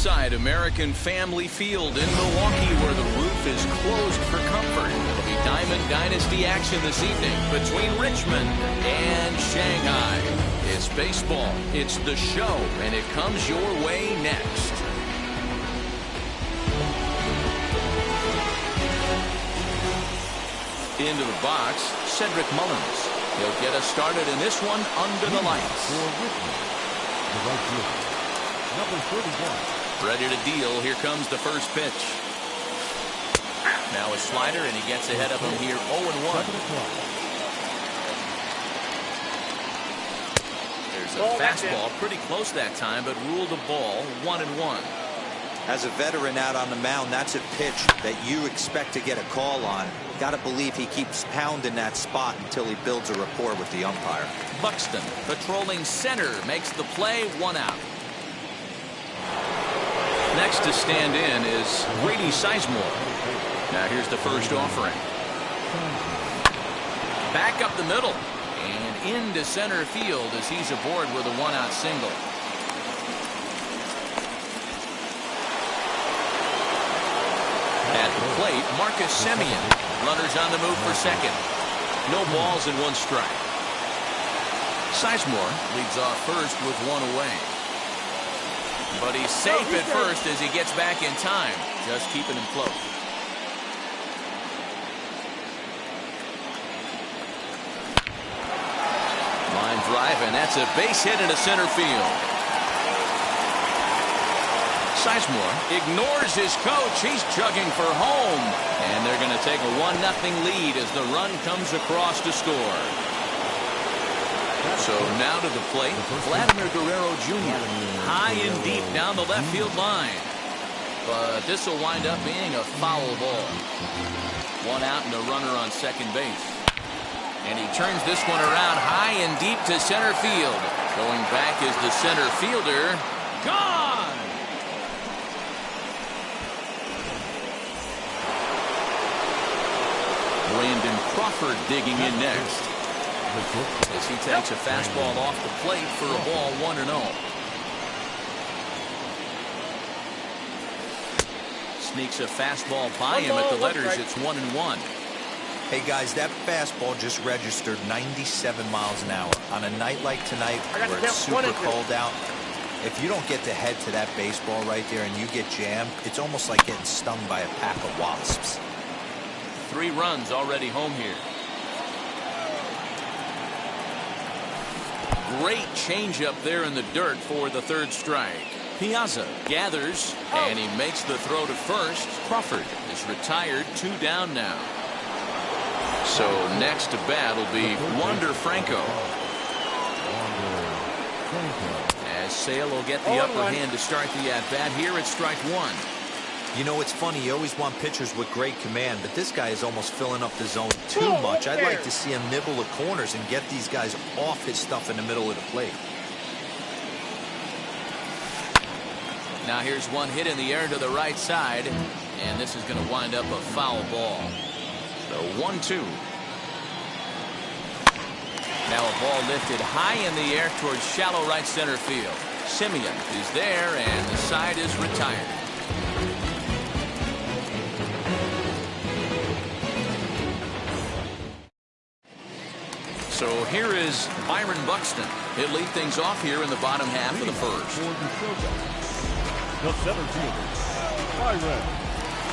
inside American Family Field in Milwaukee, where the roof is closed for comfort. It'll be Diamond Dynasty action this evening between Richmond and Shanghai. It's baseball, it's the show, and it comes your way next. Into the box, Cedric Mullins. He'll get us started in this one under the lights. Ready to deal. Here comes the first pitch. Now a slider, and he gets ahead of him here 0-1. There's a fastball pretty close that time, but ruled a ball 1-1. As a veteran out on the mound, that's a pitch that you expect to get a call on. Got to believe he keeps pounding that spot until he builds a rapport with the umpire. Buxton patrolling center makes the play, 1 out. Next to stand in is Grady Sizemore. Now here's the first offering. Back up the middle and into center field as he's aboard with a 1-out single. At the plate, Marcus Semien. Runners on the move for second. No balls and 1 strike. Sizemore leads off first with 1 away. But he's safe at first as he gets back in time, just keeping him close. Line drive, and that's a base hit into center field. Sizemore ignores his coach. He's chugging for home. And they're going to take a 1-0 lead as the run comes across to score. So now to the plate, Vladimir Guerrero Jr. High and deep down the left field line. But this will wind up being a foul ball. 1 out and a runner on second base. And he turns this one around high and deep to center field. Going back is the center fielder. Gone! Brandon Crawford digging in next as he takes a fastball off the plate for a ball 1-0. Sneaks a fastball by him at the letters. It's 1-1. Hey guys, that fastball just registered 97 miles an hour. On a night like tonight where it's super cold out, if you don't get to head to that baseball right there and you get jammed, it's almost like getting stung by a pack of wasps. 3 runs already home here. Great changeup there in the dirt for the 3rd strike. Piazza gathers, and he makes the throw to first. Crawford is retired, 2 down now. So next to bat will be Wander Franco. As Sale will get the upper hand to start the at-bat here at strike 1. You know, it's funny, you always want pitchers with great command, but this guy is almost filling up the zone too much. I'd like to see him nibble the corners and get these guys off his stuff in the middle of the plate. Now here's one hit in the air to the right side, and this is going to wind up a foul ball. So 1-2. Now a ball lifted high in the air towards shallow right center field. Semien is there, and the side is retired. So here is Byron Buxton. He'll lead things off here in the bottom half of the first. The center fielder, Byron.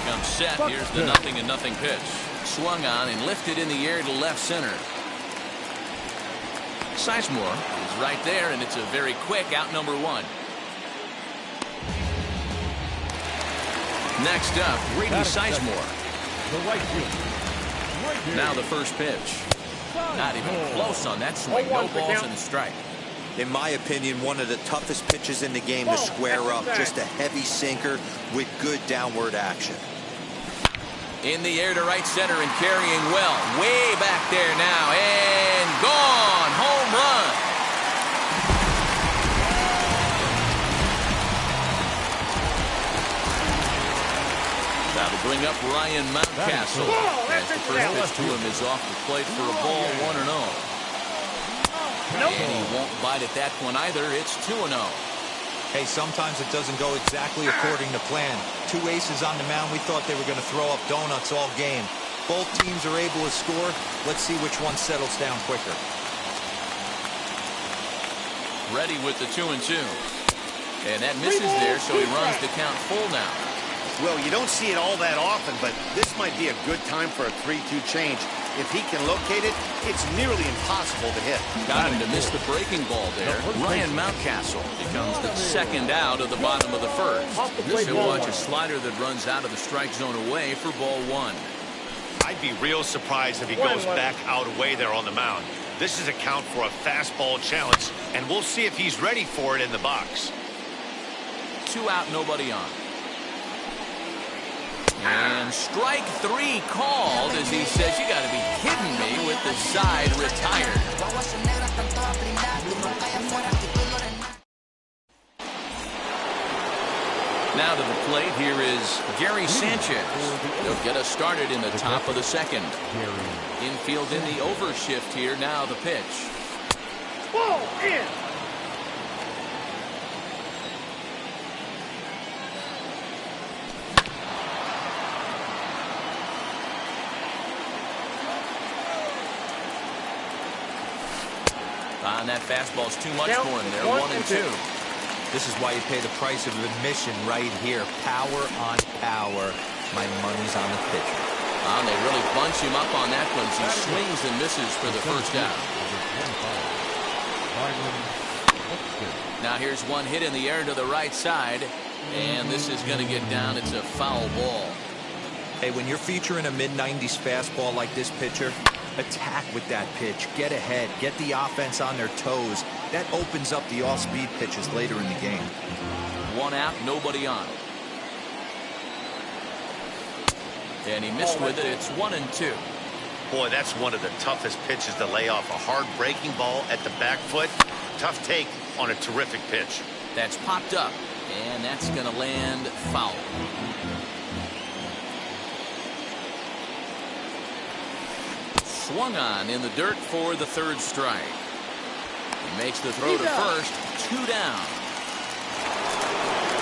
Comes set. Here's the 0-0 pitch. Swung on and lifted in the air to left center. Sizemore is right there, and it's a very quick out number 1. Next up, Grady Sizemore. The right field. Now the first pitch. Not even close on that swing. No balls and a strike. In my opinion, one of the toughest pitches in the game to square up. Just a heavy sinker with good downward action. In the air to right center and carrying well. Way back there now. And gone. Home run. That'll bring up Ryan Mountcastle as the first pitch to him is off the plate for a ball 1-0. And he won't bite at that one either. It's 2-0. Hey, sometimes it doesn't go exactly according to plan. Two aces on the mound. We thought they were going to throw up donuts all game. Both teams are able to score. Let's see which one settles down quicker. Ready with the 2-2. And that misses there, so he runs the count full now. Well, you don't see it all that often, but this might be a good time for a 3-2 change. If he can locate it, it's nearly impossible to hit. Got him to miss the breaking ball there. Ryan Mountcastle becomes the second out of the bottom of the first. He'll watch a slider that runs out of the strike zone away for ball one. I'd be real surprised if he goes back out away there on the mound. This is a count for a fastball challenge, and we'll see if he's ready for it in the box. 2 out, nobody on. And strike 3 called as he says, you got to be kidding me, with the side retired. Now to the plate, here is Gary Sanchez. He'll get us started in the top of the second. Infield in the overshift here. Now the pitch. Ball in. And that fastball's too much for him there. 1-2. This is why you pay the price of admission right here. Power on power. My money's on the pitcher. And they really bunch him up on that one. He swings and misses for the first out. Now here's one hit in the air to the right side. And this is going to get down. It's a foul ball. Hey, when you're featuring a mid-90s fastball like this pitcher, attack with that pitch. Get ahead. Get the offense on their toes. That opens up the off-speed pitches later in the game. 1 out, nobody on. And he missed with it. It's 1-2. Boy, that's one of the toughest pitches to lay off. A hard breaking ball at the back foot. Tough take on a terrific pitch. That's popped up. And that's going to land foul. Swung on in the dirt for the third strike. He makes the throw to first. 2 down.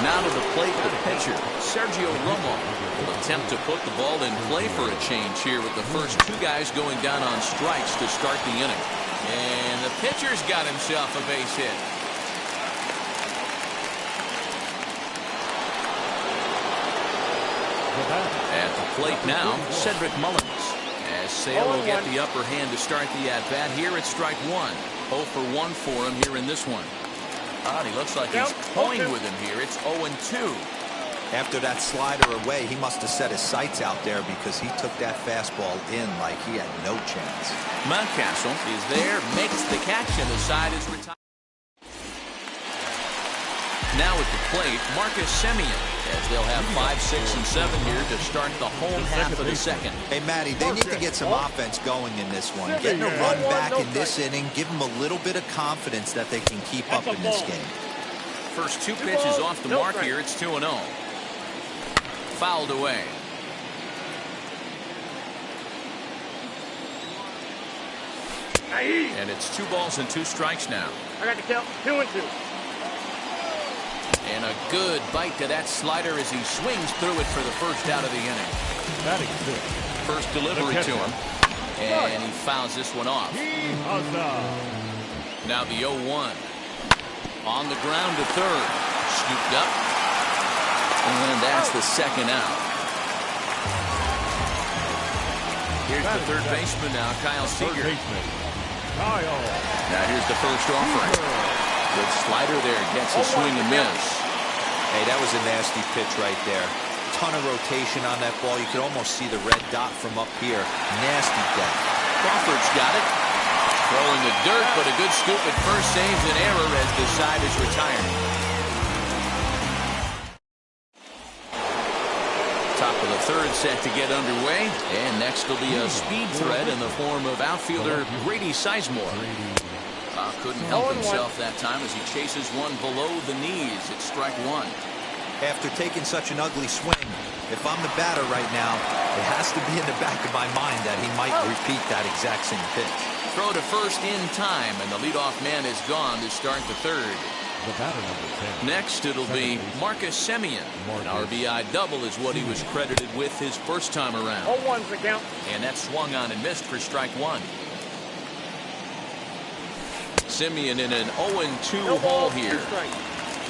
Now to the plate, the pitcher, Sergio Romo, will attempt to put the ball in play for a change here with the first 2 guys going down on strikes to start the inning. And the pitcher's got himself a base hit. At the plate now, Cedric Mullins. As Sale will get the upper hand to start the at-bat here at strike 1. 0 for 1 for him here in this one. He looks like he's toying with him here. It's 0-2. After that slider away, he must have set his sights out there because he took that fastball in like he had no chance. Mountcastle is there, makes the catch, and the side is retired. Now at the plate, Marcus Semien, as they'll have 5, 6, and 7 here to start the home half of the second. Hey, Matty, they need to get some offense going in this one. Getting a run back in this inning, give them a little bit of confidence that they can keep up in this game. First 2 pitches off the mark here. It's 2-0. Fouled away. And it's 2 balls and 2 strikes now. I got the count. 2-2. And a good bite to that slider as he swings through it for the first out of the inning. First delivery to him. And he fouls this one off. Now the 0-1. On the ground to third. Scooped up. And that's the second out. Here's the third baseman now, Kyle Seager. Now here's the first offering. Good slider there. Gets a swing and miss. Hey, that was a nasty pitch right there. Ton of rotation on that ball. You could almost see the red dot from up here. Nasty depth. Crawford's got it. Throwing the dirt, but a good scoop at first saves an error as the side is retired. Top of the third set to get underway. And next will be a speed threat in the form of outfielder Grady Sizemore. Couldn't help himself that time as he chases one below the knees at strike 1. After taking such an ugly swing, if I'm the batter right now, it has to be in the back of my mind that he might repeat that exact same pitch. Throw to first in time, and the leadoff man is gone to start the third. The batter number 10. Next, it'll be Marcus Semien. An RBI double is what he was credited with his first time around. 0-1's the count. And that swung on and missed for strike one. Semien in an 0-2 hole here.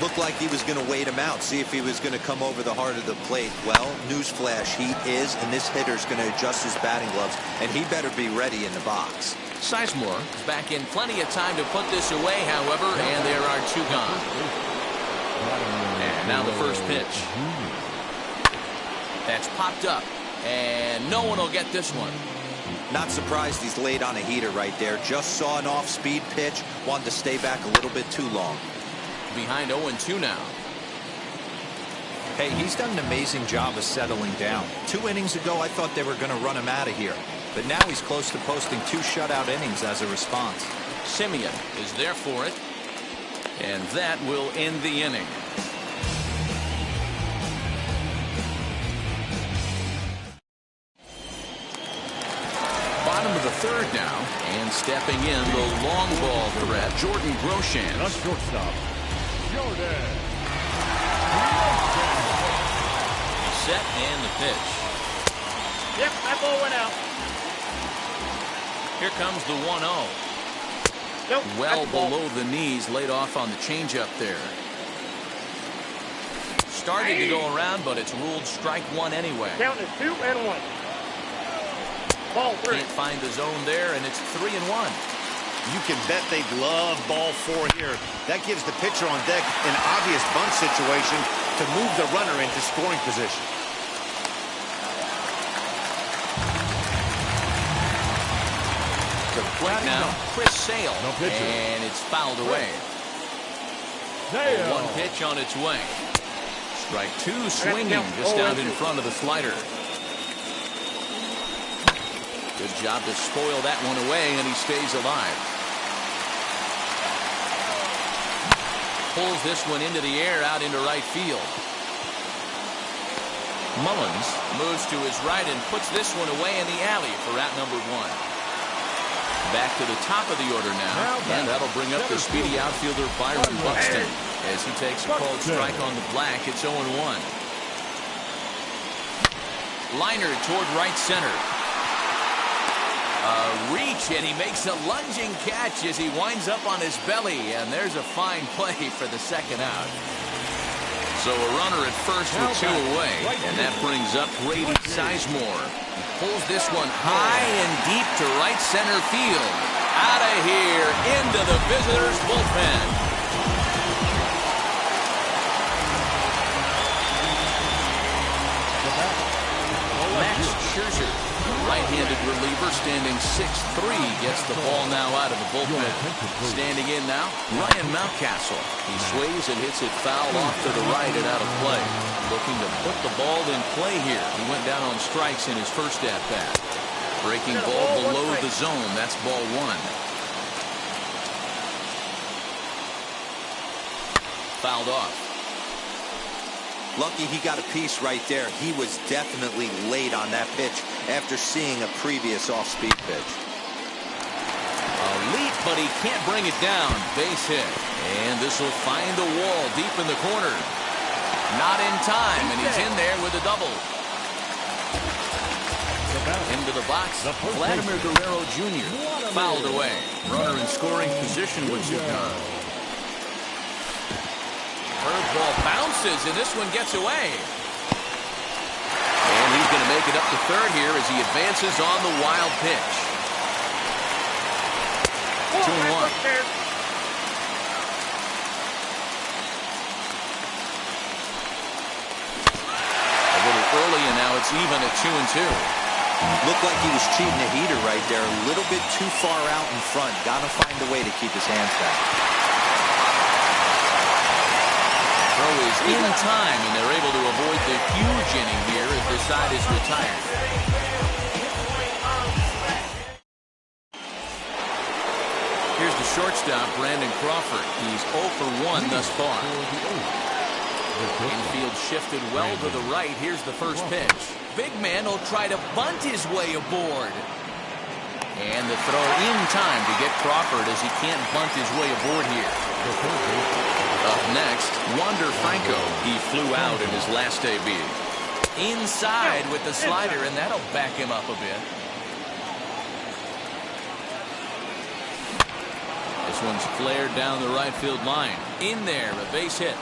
Looked like he was going to wait him out, see if he was going to come over the heart of the plate. Well, newsflash, he is, and this hitter's going to adjust his batting gloves, and he better be ready in the box. Sizemore is back in plenty of time to put this away, however, and there are two gone. And now the first pitch. That's popped up, and no one will get this one. Not surprised he's laid on a heater right there. Just saw an off-speed pitch, wanted to stay back a little bit too long. Behind 0-2 now. Hey, he's done an amazing job of settling down. 2 innings ago, I thought they were going to run him out of here. But now he's close to posting 2 shutout innings as a response. Semien is there for it. And that will end the inning. Bottom of the third now. And stepping in the long ball threat, Jordan Groshans. The shortstop, Jordan. Set and the pitch. Yep, that ball went out. Here comes the 1-0. Nope, Well that's the ball. below the knees, laid off on the changeup there. Started to go around, but it's ruled strike one anyway. Count is 2-1. Ball 3. Can't find the zone there, and it's 3-1. You can bet they'd love ball 4 here. That gives the pitcher on deck an obvious bunt situation to move the runner into scoring position. To the plate now, Chris Sale, No pitcher. and it's fouled away. Sale. One pitch on its way. Strike two, swinging just out in front of the slider. Good job to spoil that one away, and he stays alive. Pulls this one into the air out into right field. Mullins moves to his right and puts this one away in the alley for out number 1. Back to the top of the order now, and that'll bring up the speedy outfielder Byron Buxton as he takes a called strike on the black. It's 0-1. Liner toward right center. A reach, and he makes a lunging catch as he winds up on his belly, and there's a fine play for the second out. So a runner at first with 2 away, and that brings up Grady Sizemore. Pulls this one high and deep to right center field. Out of here, into the visitors' bullpen. Max Scherzer, the right-handed reliever, standing 6'3", gets the ball now out of the bullpen. Standing in now, Ryan Mountcastle. He sways and hits it foul off to the right and out of play. Looking to put the ball in play here. He went down on strikes in his first at-bat. Breaking ball below the zone. That's ball 1. Fouled off. Lucky he got a piece right there. He was definitely late on that pitch after seeing a previous off-speed pitch. A leap, but he can't bring it down. Base hit. And this will find the wall deep in the corner. Not in time, and he's in there with a double. Into the box, Vladimir Guerrero Jr. fouled away. Runner in scoring position with 2 gone. Curveball bounces, and this one gets away. And he's going to make it up to third here as he advances on the wild pitch. 2-1. A little early, and now it's even at 2-2. Looked like he was cheating a heater right there. A little bit too far out in front. Got to find a way to keep his hands back. Throw is in time, and they're able to avoid the huge inning here as the side is retired. Here's the shortstop, Brandon Crawford. He's 0 for 1 thus far. Infield shifted well to the right. Here's the first pitch. Big man will try to bunt his way aboard. And the throw in time to get Crawford as he can't bunt his way aboard here. Up next, Wander Franco. He flew out in his last debut. Inside with the slider, and that'll back him up a bit. This one's flared down the right field line. In there, a base hit.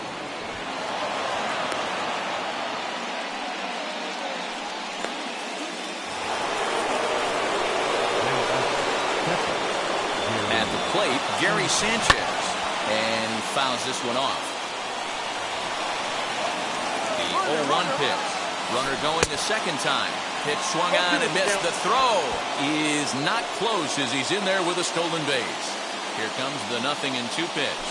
At the plate, Gary Sanchez. And he fouls this one off. The 0-1 pitch. Runner going the second time. Pitch swung on and missed. The throw is not close as he's in there with a stolen base. Here comes the 0-2 pitch.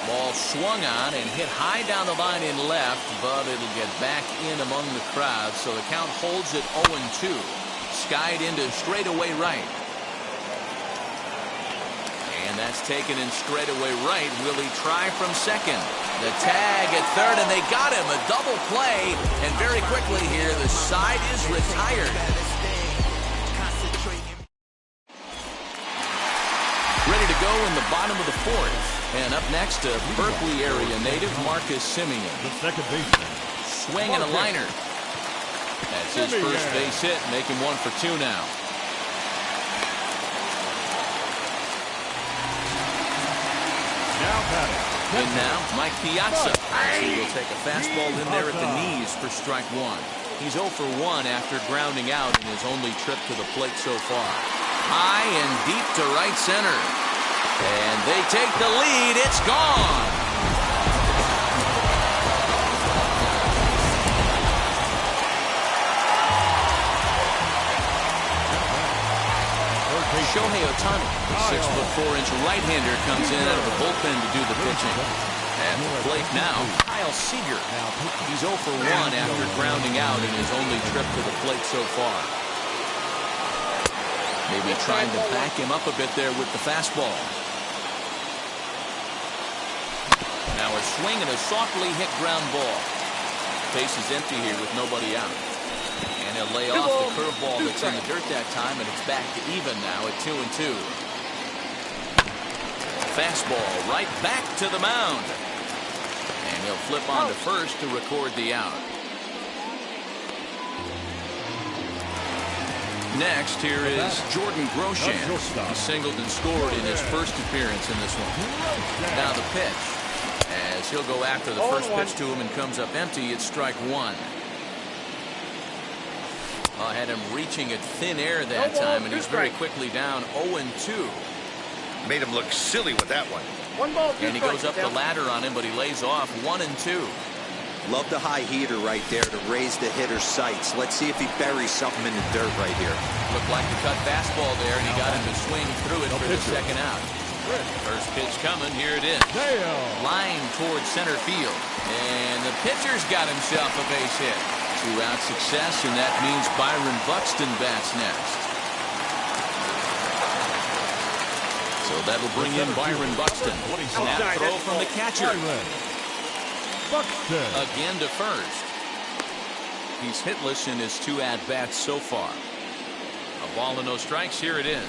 Ball swung on and hit high down the line in left, but it'll get back in among the crowd, so the count holds at 0-2. Skied into straightaway right. And that's taken in straightaway right. Will he try from second? The tag at third, and they got him. A double play, and very quickly here, the side is retired. Ready to go in the bottom of the fourth. And up next, a Berkeley area native, Marcus Simeon. The second baseman. Swing and a liner. That's his first base hit, making 1 for 2 now. Now batting. In now, Mike Piazza. He will take a fastball in there at the knees for strike 1. He's 0 for 1 after grounding out in his only trip to the plate so far. High and deep to right center. And they take the lead. It's gone. Shohei Ohtani, the 6'4" right-hander, comes in out of the bullpen to do the pitching. At the plate now, Kyle Seager. He's 0 for 1 after grounding out in his only trip to the plate so far. Maybe trying to back him up a bit there with the fastball. Now a swing and a softly hit ground ball. Base is empty here with nobody out. And he'll lay off the curveball that's in the dirt that time, and it's back to even now at 2-2. Fastball right back to the mound. And he'll flip on to first to record the out. Next, here is Jordan Groshans. He singled and scored in his first appearance in this one. Now the pitch. As he'll go after the first pitch to him and comes up empty, it's strike 1. Had him reaching at thin air that time, and he's very quickly down 0-2. Made him look silly with that one. And he goes up the ladder on him, but he lays off 1-2. Love the high heater right there to raise the hitter's sights. Let's see if he buries something in the dirt right here. Looked like the cut fastball there, and he got him to swing through it for the second out. First pitch coming, here it is. Line towards center field. And the pitcher's got himself a base hit. 2-out success, and that means Byron Buxton bats next. So that'll bring in Byron Buxton. Snap throw from the catcher. Again to first. He's hitless in his 2 at-bats so far. A ball and no strikes. Here it is.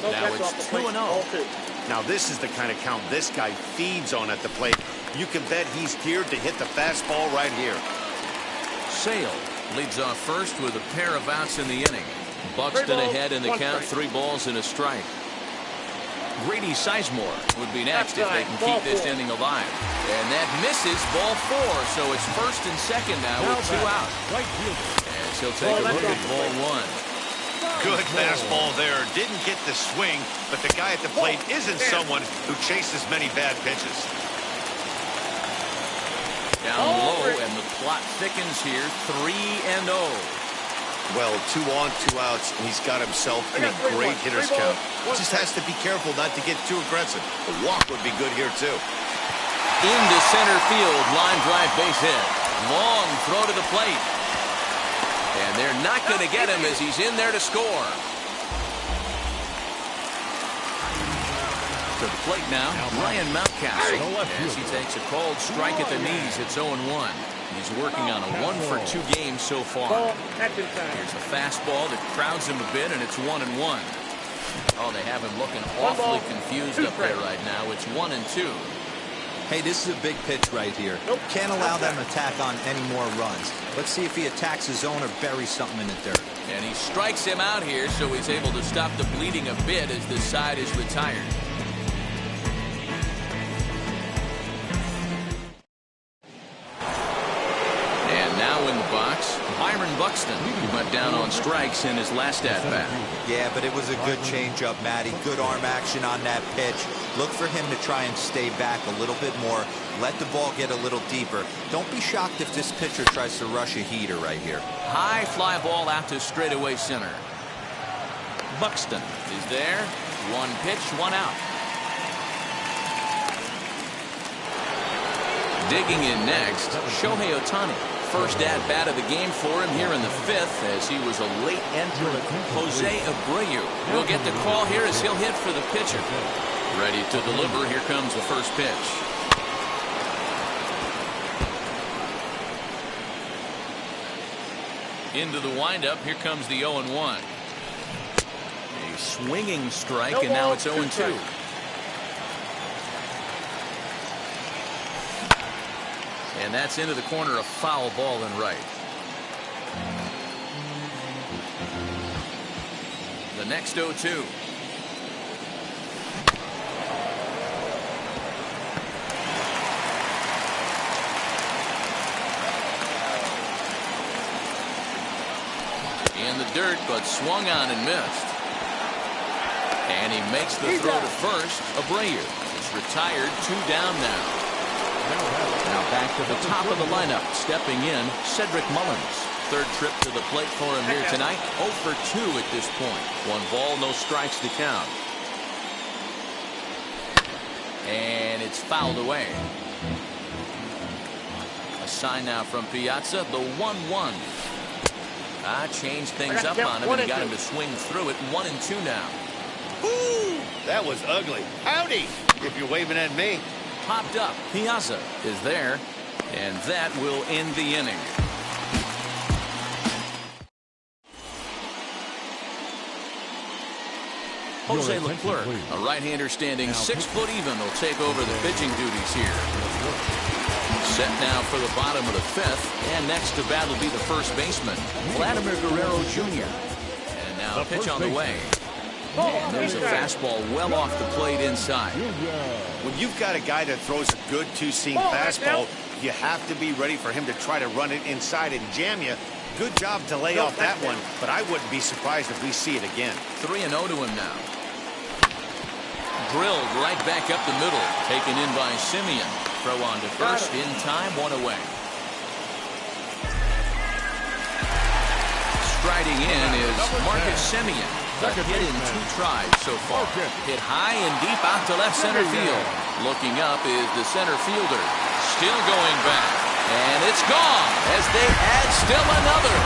Now it's 2-0. Now this is the kind of count this guy feeds on at the plate. You can bet he's geared to hit the fastball right here. Sale leads off first with a pair of outs in the inning. Buxton ahead in the count, 3 balls and a strike. Grady Sizemore would be next if they can keep this inning alive. And that misses, ball 4, so it's first and second now with 2 out. As he'll take a look at ball 1. Good fastball there. Didn't get the swing, but the guy at the plate isn't someone who chases many bad pitches. Down low, and the plot thickens here, 3-0. Well, 2 on, 2 outs, and he's got himself in a great hitter's count. Just has to be careful not to get too aggressive. A walk would be good here, too. Into center field, line drive base hit. Long throw to the plate. And they're not going to get him as he's in there to score. To the plate now, Ryan Mountcastle, as he takes a called strike at the knees. It's 0-1. He's working on a 1-for-2 game so far. Here's a fastball that crowds him a bit, and it's 1-1. Oh, they have him looking awfully confused up there right now. It's 1-2. Hey, this is a big pitch right here. Can't allow them to attack on any more runs. Let's see if he attacks his zone or buries something in the dirt. And he strikes him out here, so he's able to stop the bleeding a bit as this side is retired. And now in the box, Byron Buxton, who went down on strikes in his last at-bat. Yeah, but it was a good changeup, Matty. Good arm action on that pitch. Look for him to try and stay back a little bit more. Let the ball get a little deeper. Don't be shocked if this pitcher tries to rush a heater right here. High fly ball out to straightaway center. Buxton is there. One pitch, one out. Digging in next, Shohei Ohtani. First at-bat of the game for him here in the 5th as he was a late entrant. Jose Abreu will get the call here as he'll hit for the pitcher. Ready to deliver. Here comes the first pitch. Into the windup. Here comes the 0-1. A swinging strike, and now it's 0-2. And that's into the corner, a foul ball and right. The next 0-2. In the dirt, but swung on and missed. And he makes the throw to first. Abreu is retired, 2 down now. Now back to the top of the lineup. Stepping in, Cedric Mullins. Third trip to the plate for him here tonight. 0 for 2 at this point. 1 ball, no strikes to count. And it's fouled away. A sign now from Piazza, the 1-1. Changed things up on him, and he got him to swing through it. 1-2 now. Ooh, that was ugly. Howdy, if you're waving at me. Popped up. Piazza is there, and that will end the inning. Jose Leclerc, a right-hander standing 6 foot even, will take over the pitching duties here. Set now for the bottom of the 5th, and next to bat will be the first baseman, Vladimir Guerrero Jr. And now a pitch on the way. And there's a fastball well off the plate inside. When you've got a guy that throws a good 2-seam fastball, you have to be ready for him to try to run it inside and jam you. Good job to lay off that one, but I wouldn't be surprised if we see it again. 3-0 to him now. Drilled right back up the middle. Taken in by Simeon. Throw on to first in time, 1 away. Striding in is Marcus Simeon. A hit in 2 tries so far. Hit high and deep out to left center field. Looking up is the center fielder. Still going back. And it's gone as they add still another.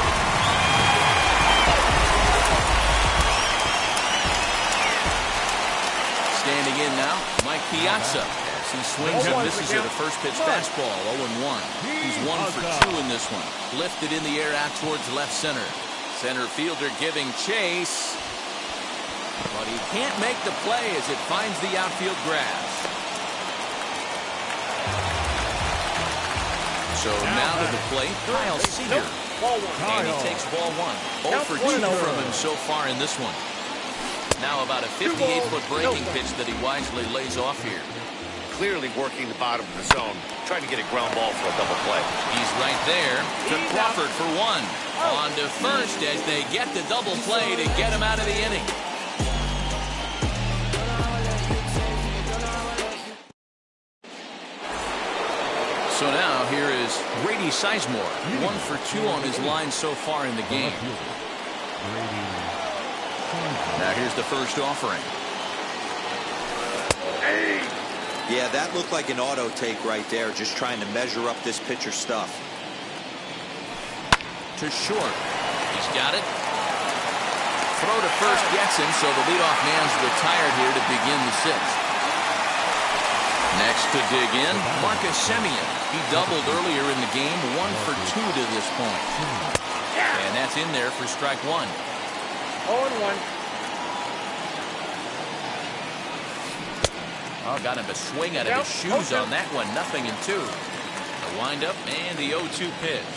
Standing in now, Mike Piazza. As he swings and misses at a first pitch fastball, 0-1. He's 1 for 2 in this one. Lifted in the air out towards left center. Center fielder giving chase. But he can't make the play as it finds the outfield grass. So now to the plate, Kyle Seager. And he takes ball 1. 0 for 2 from him so far in this one. Now about a 58-foot breaking pitch that he wisely lays off here. Clearly working the bottom of the zone, trying to get a ground ball for a double play. He's right there to Crawford for 1. On to first as they get the double play to get him out of the inning. So now here is Grady Sizemore, 1 for 2 on his line so far in the game. Now here's the first offering. Yeah, that looked like an auto take right there, just trying to measure up this pitcher's stuff. To short. He's got it. Throw to first gets him, so the leadoff man's retired here to begin the 6th. Next to dig in, Marcus Simeon. He doubled earlier in the game, 1 for 2 to this point. And that's in there for strike 1. 0-1. Oh, got him to swing out of his shoes on that one. 0-2. The windup and the 0-2 pitch.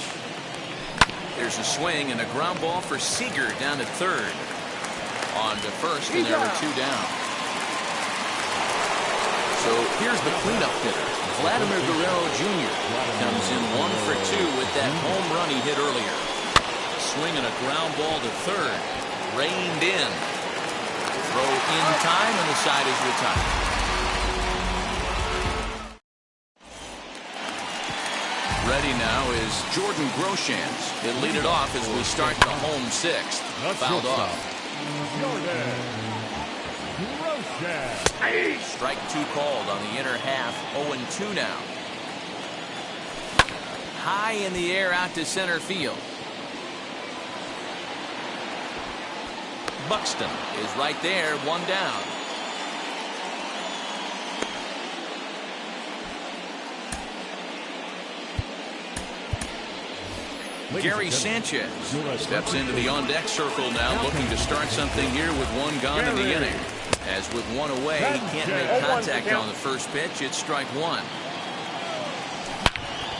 There's a swing and a ground ball for Seager down at third. On to first, and there are 2 down. So here's the cleanup hitter. Vladimir Guerrero Jr. comes in 1 for 2 with that home run he hit earlier. Swing and a ground ball to third. Reined in. Throw in time, and the side is retired. Ready now is Jordan Groshans. He'll lead it off as we start the home 6th. Fouled off. Strike 2 called on the inner half. 0-2 now. High in the air out to center field. Buxton is right there, 1 down. Gary Sanchez steps into the on-deck circle now, looking to start something here with 1 gone in the inning. As with 1 away, he can't make contact on the first pitch. It's strike 1.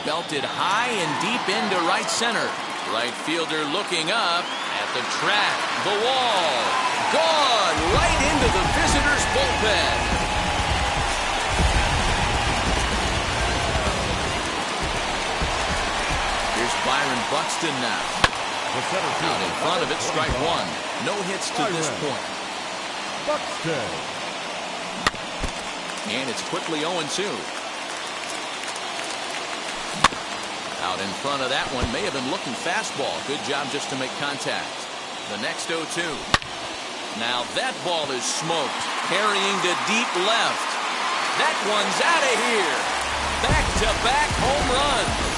Belted high and deep into right center. Right fielder looking up at the track. The wall. Gone right into the visitors' bullpen. Byron Buxton now. Out in front of it, strike 1. No hits to this point. Buxton. And it's quickly 0-2. Out in front of that one, may have been looking fastball. Good job just to make contact. The next 0-2. Now that ball is smoked. Carrying to deep left. That one's out of here. Back-to-back home runs.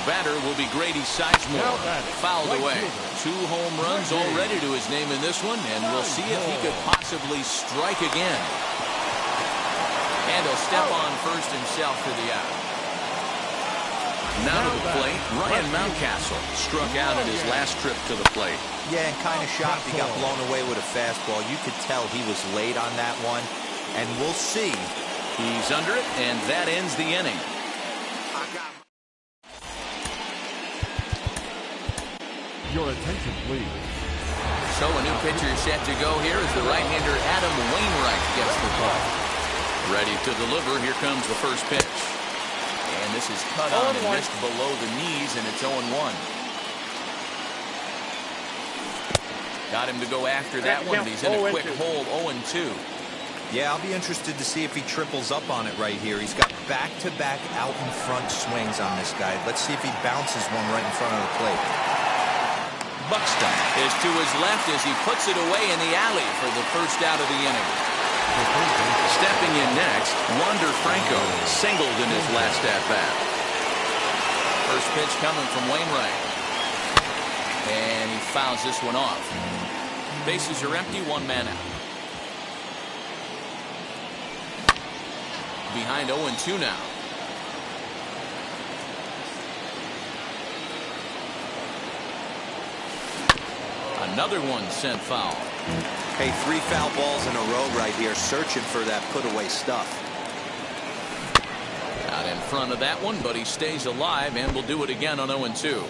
Batter will be Grady Sizemore. Fouled away. 2 home runs already to his name in this one, and we'll see if he could possibly strike again. And he'll step on first himself for the out. Now to the plate, Ryan Mountcastle struck out in his last trip to the plate. Yeah, and kind of shocked he got blown away with a fastball. You could tell he was late on that one, and we'll see. He's under it, and that ends the inning. Your attention, please. So a new pitcher set to go here as the right-hander Adam Wainwright gets the call. Ready to deliver. Here comes the first pitch. And this is cut on and missed below the knees, and it's 0-1. Got him to go after that one, and he's in a quick hold, 0-2. Yeah, I'll be interested to see if he triples up on it right here. He's got back-to-back out in front swings on this guy. Let's see if he bounces one right in front of the plate. Buxton is to his left as he puts it away in the alley for the first out of the inning. Stepping in next, Wander Franco singled in his last at-bat. First pitch coming from Wainwright. And he fouls this one off. Bases are empty, 1 man out. Behind 0-2 now. Another one sent foul. Hey, 3 foul balls in a row right here, searching for that put-away stuff. Out in front of that one, but he stays alive and will do it again on 0-2.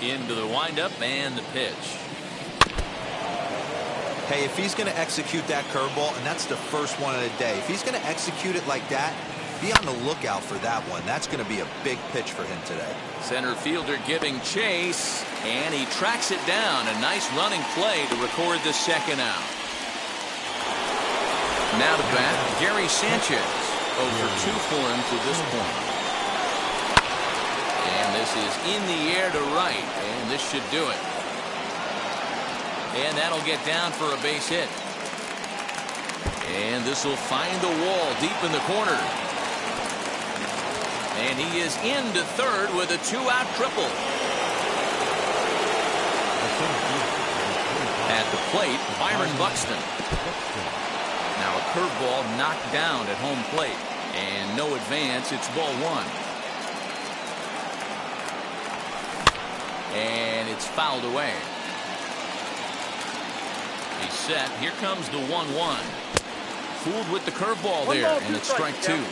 Into the windup and the pitch. Hey, if he's going to execute that curveball, and that's the first one of the day, if he's going to execute it like that, be on the lookout for that one. That's going to be a big pitch for him today. Center fielder giving chase, and he tracks it down. A nice running play to record the second out. Now to bat, Gary Sanchez. 0 for 2 for him to this point. And this is in the air to right, and this should do it. And that'll get down for a base hit. And this will find the wall deep in the corner. And he is into third with a 2-out triple. At the plate, Byron Buxton. Now a curveball knocked down at home plate. And no advance, it's ball 1. And it's fouled away. He's set. Here comes the 1-1. Fooled with the curveball there, and it's strike two.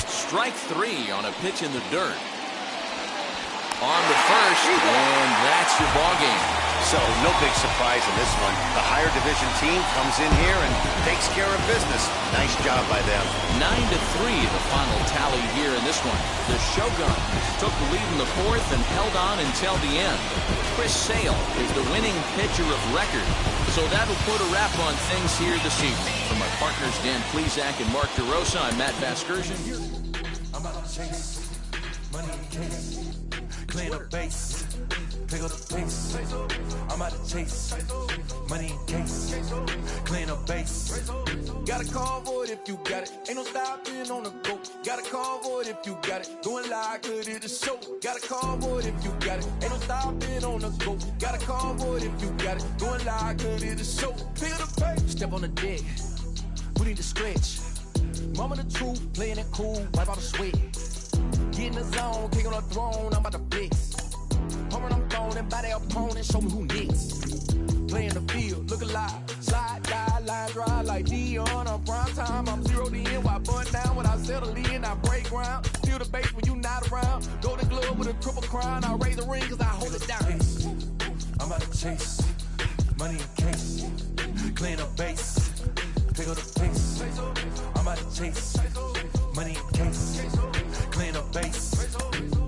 Strike three on a pitch in the dirt. On the first, and that's your ball game. So no big surprise in this one. The higher division team comes in here and takes care of business. Nice job by them. 9-3 the final tally here in this one. The Shogun took the lead in the fourth and held on until the end. Chris Sale is the winning pitcher of record. So that'll put a wrap on things here this evening. For my partners Dan Plesac and Mark DeRosa, I'm Matt Vasgersian. I'm about to chase money in case, clean up base, pick up the pace. I'm about to chase money in case, clean up base. Got a convoy if you got it. Ain't no stopping on the go. Got a convoy if you got it. Going live, good at the show. Got a convoy if you got it. Ain't no stopping on the go. Got a convoy if you got it. Going live, good at the show. Pick up the pace. Step on the deck. We need to stretch. Mama the truth, playing it cool, wipe out the sweat. Get in the zone, kick on the throne, I'm about to flex. Home I'm throwing and by their opponent, show me who next. Play in the field, look alive. Slide, die, line drive like Dion on prime time. I'm zeroed in, while bun down when I settle in. I break ground, feel the bass when you not around. Golden glove with a triple crown, I raise the ring cause I hold it down. I'm about to chase money in case, clean up base, pick up the pace. I'm about to chase money in case, clean up base.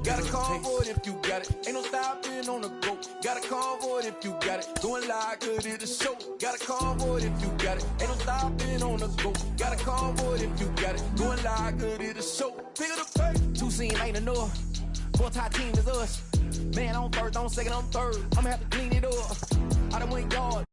Got a convoy if you got it. Ain't no stopping on the go. Got a convoy if you got it. Going live, good at the show. Got a convoy if you got it. Ain't no stopping on the go. Got a convoy if you got it. Going live, good at the show. Pick up the pace. Two scene ain't enough. Four-tie team is us. Man on first, on second, on third. I'ma have to clean it up. I done went yard.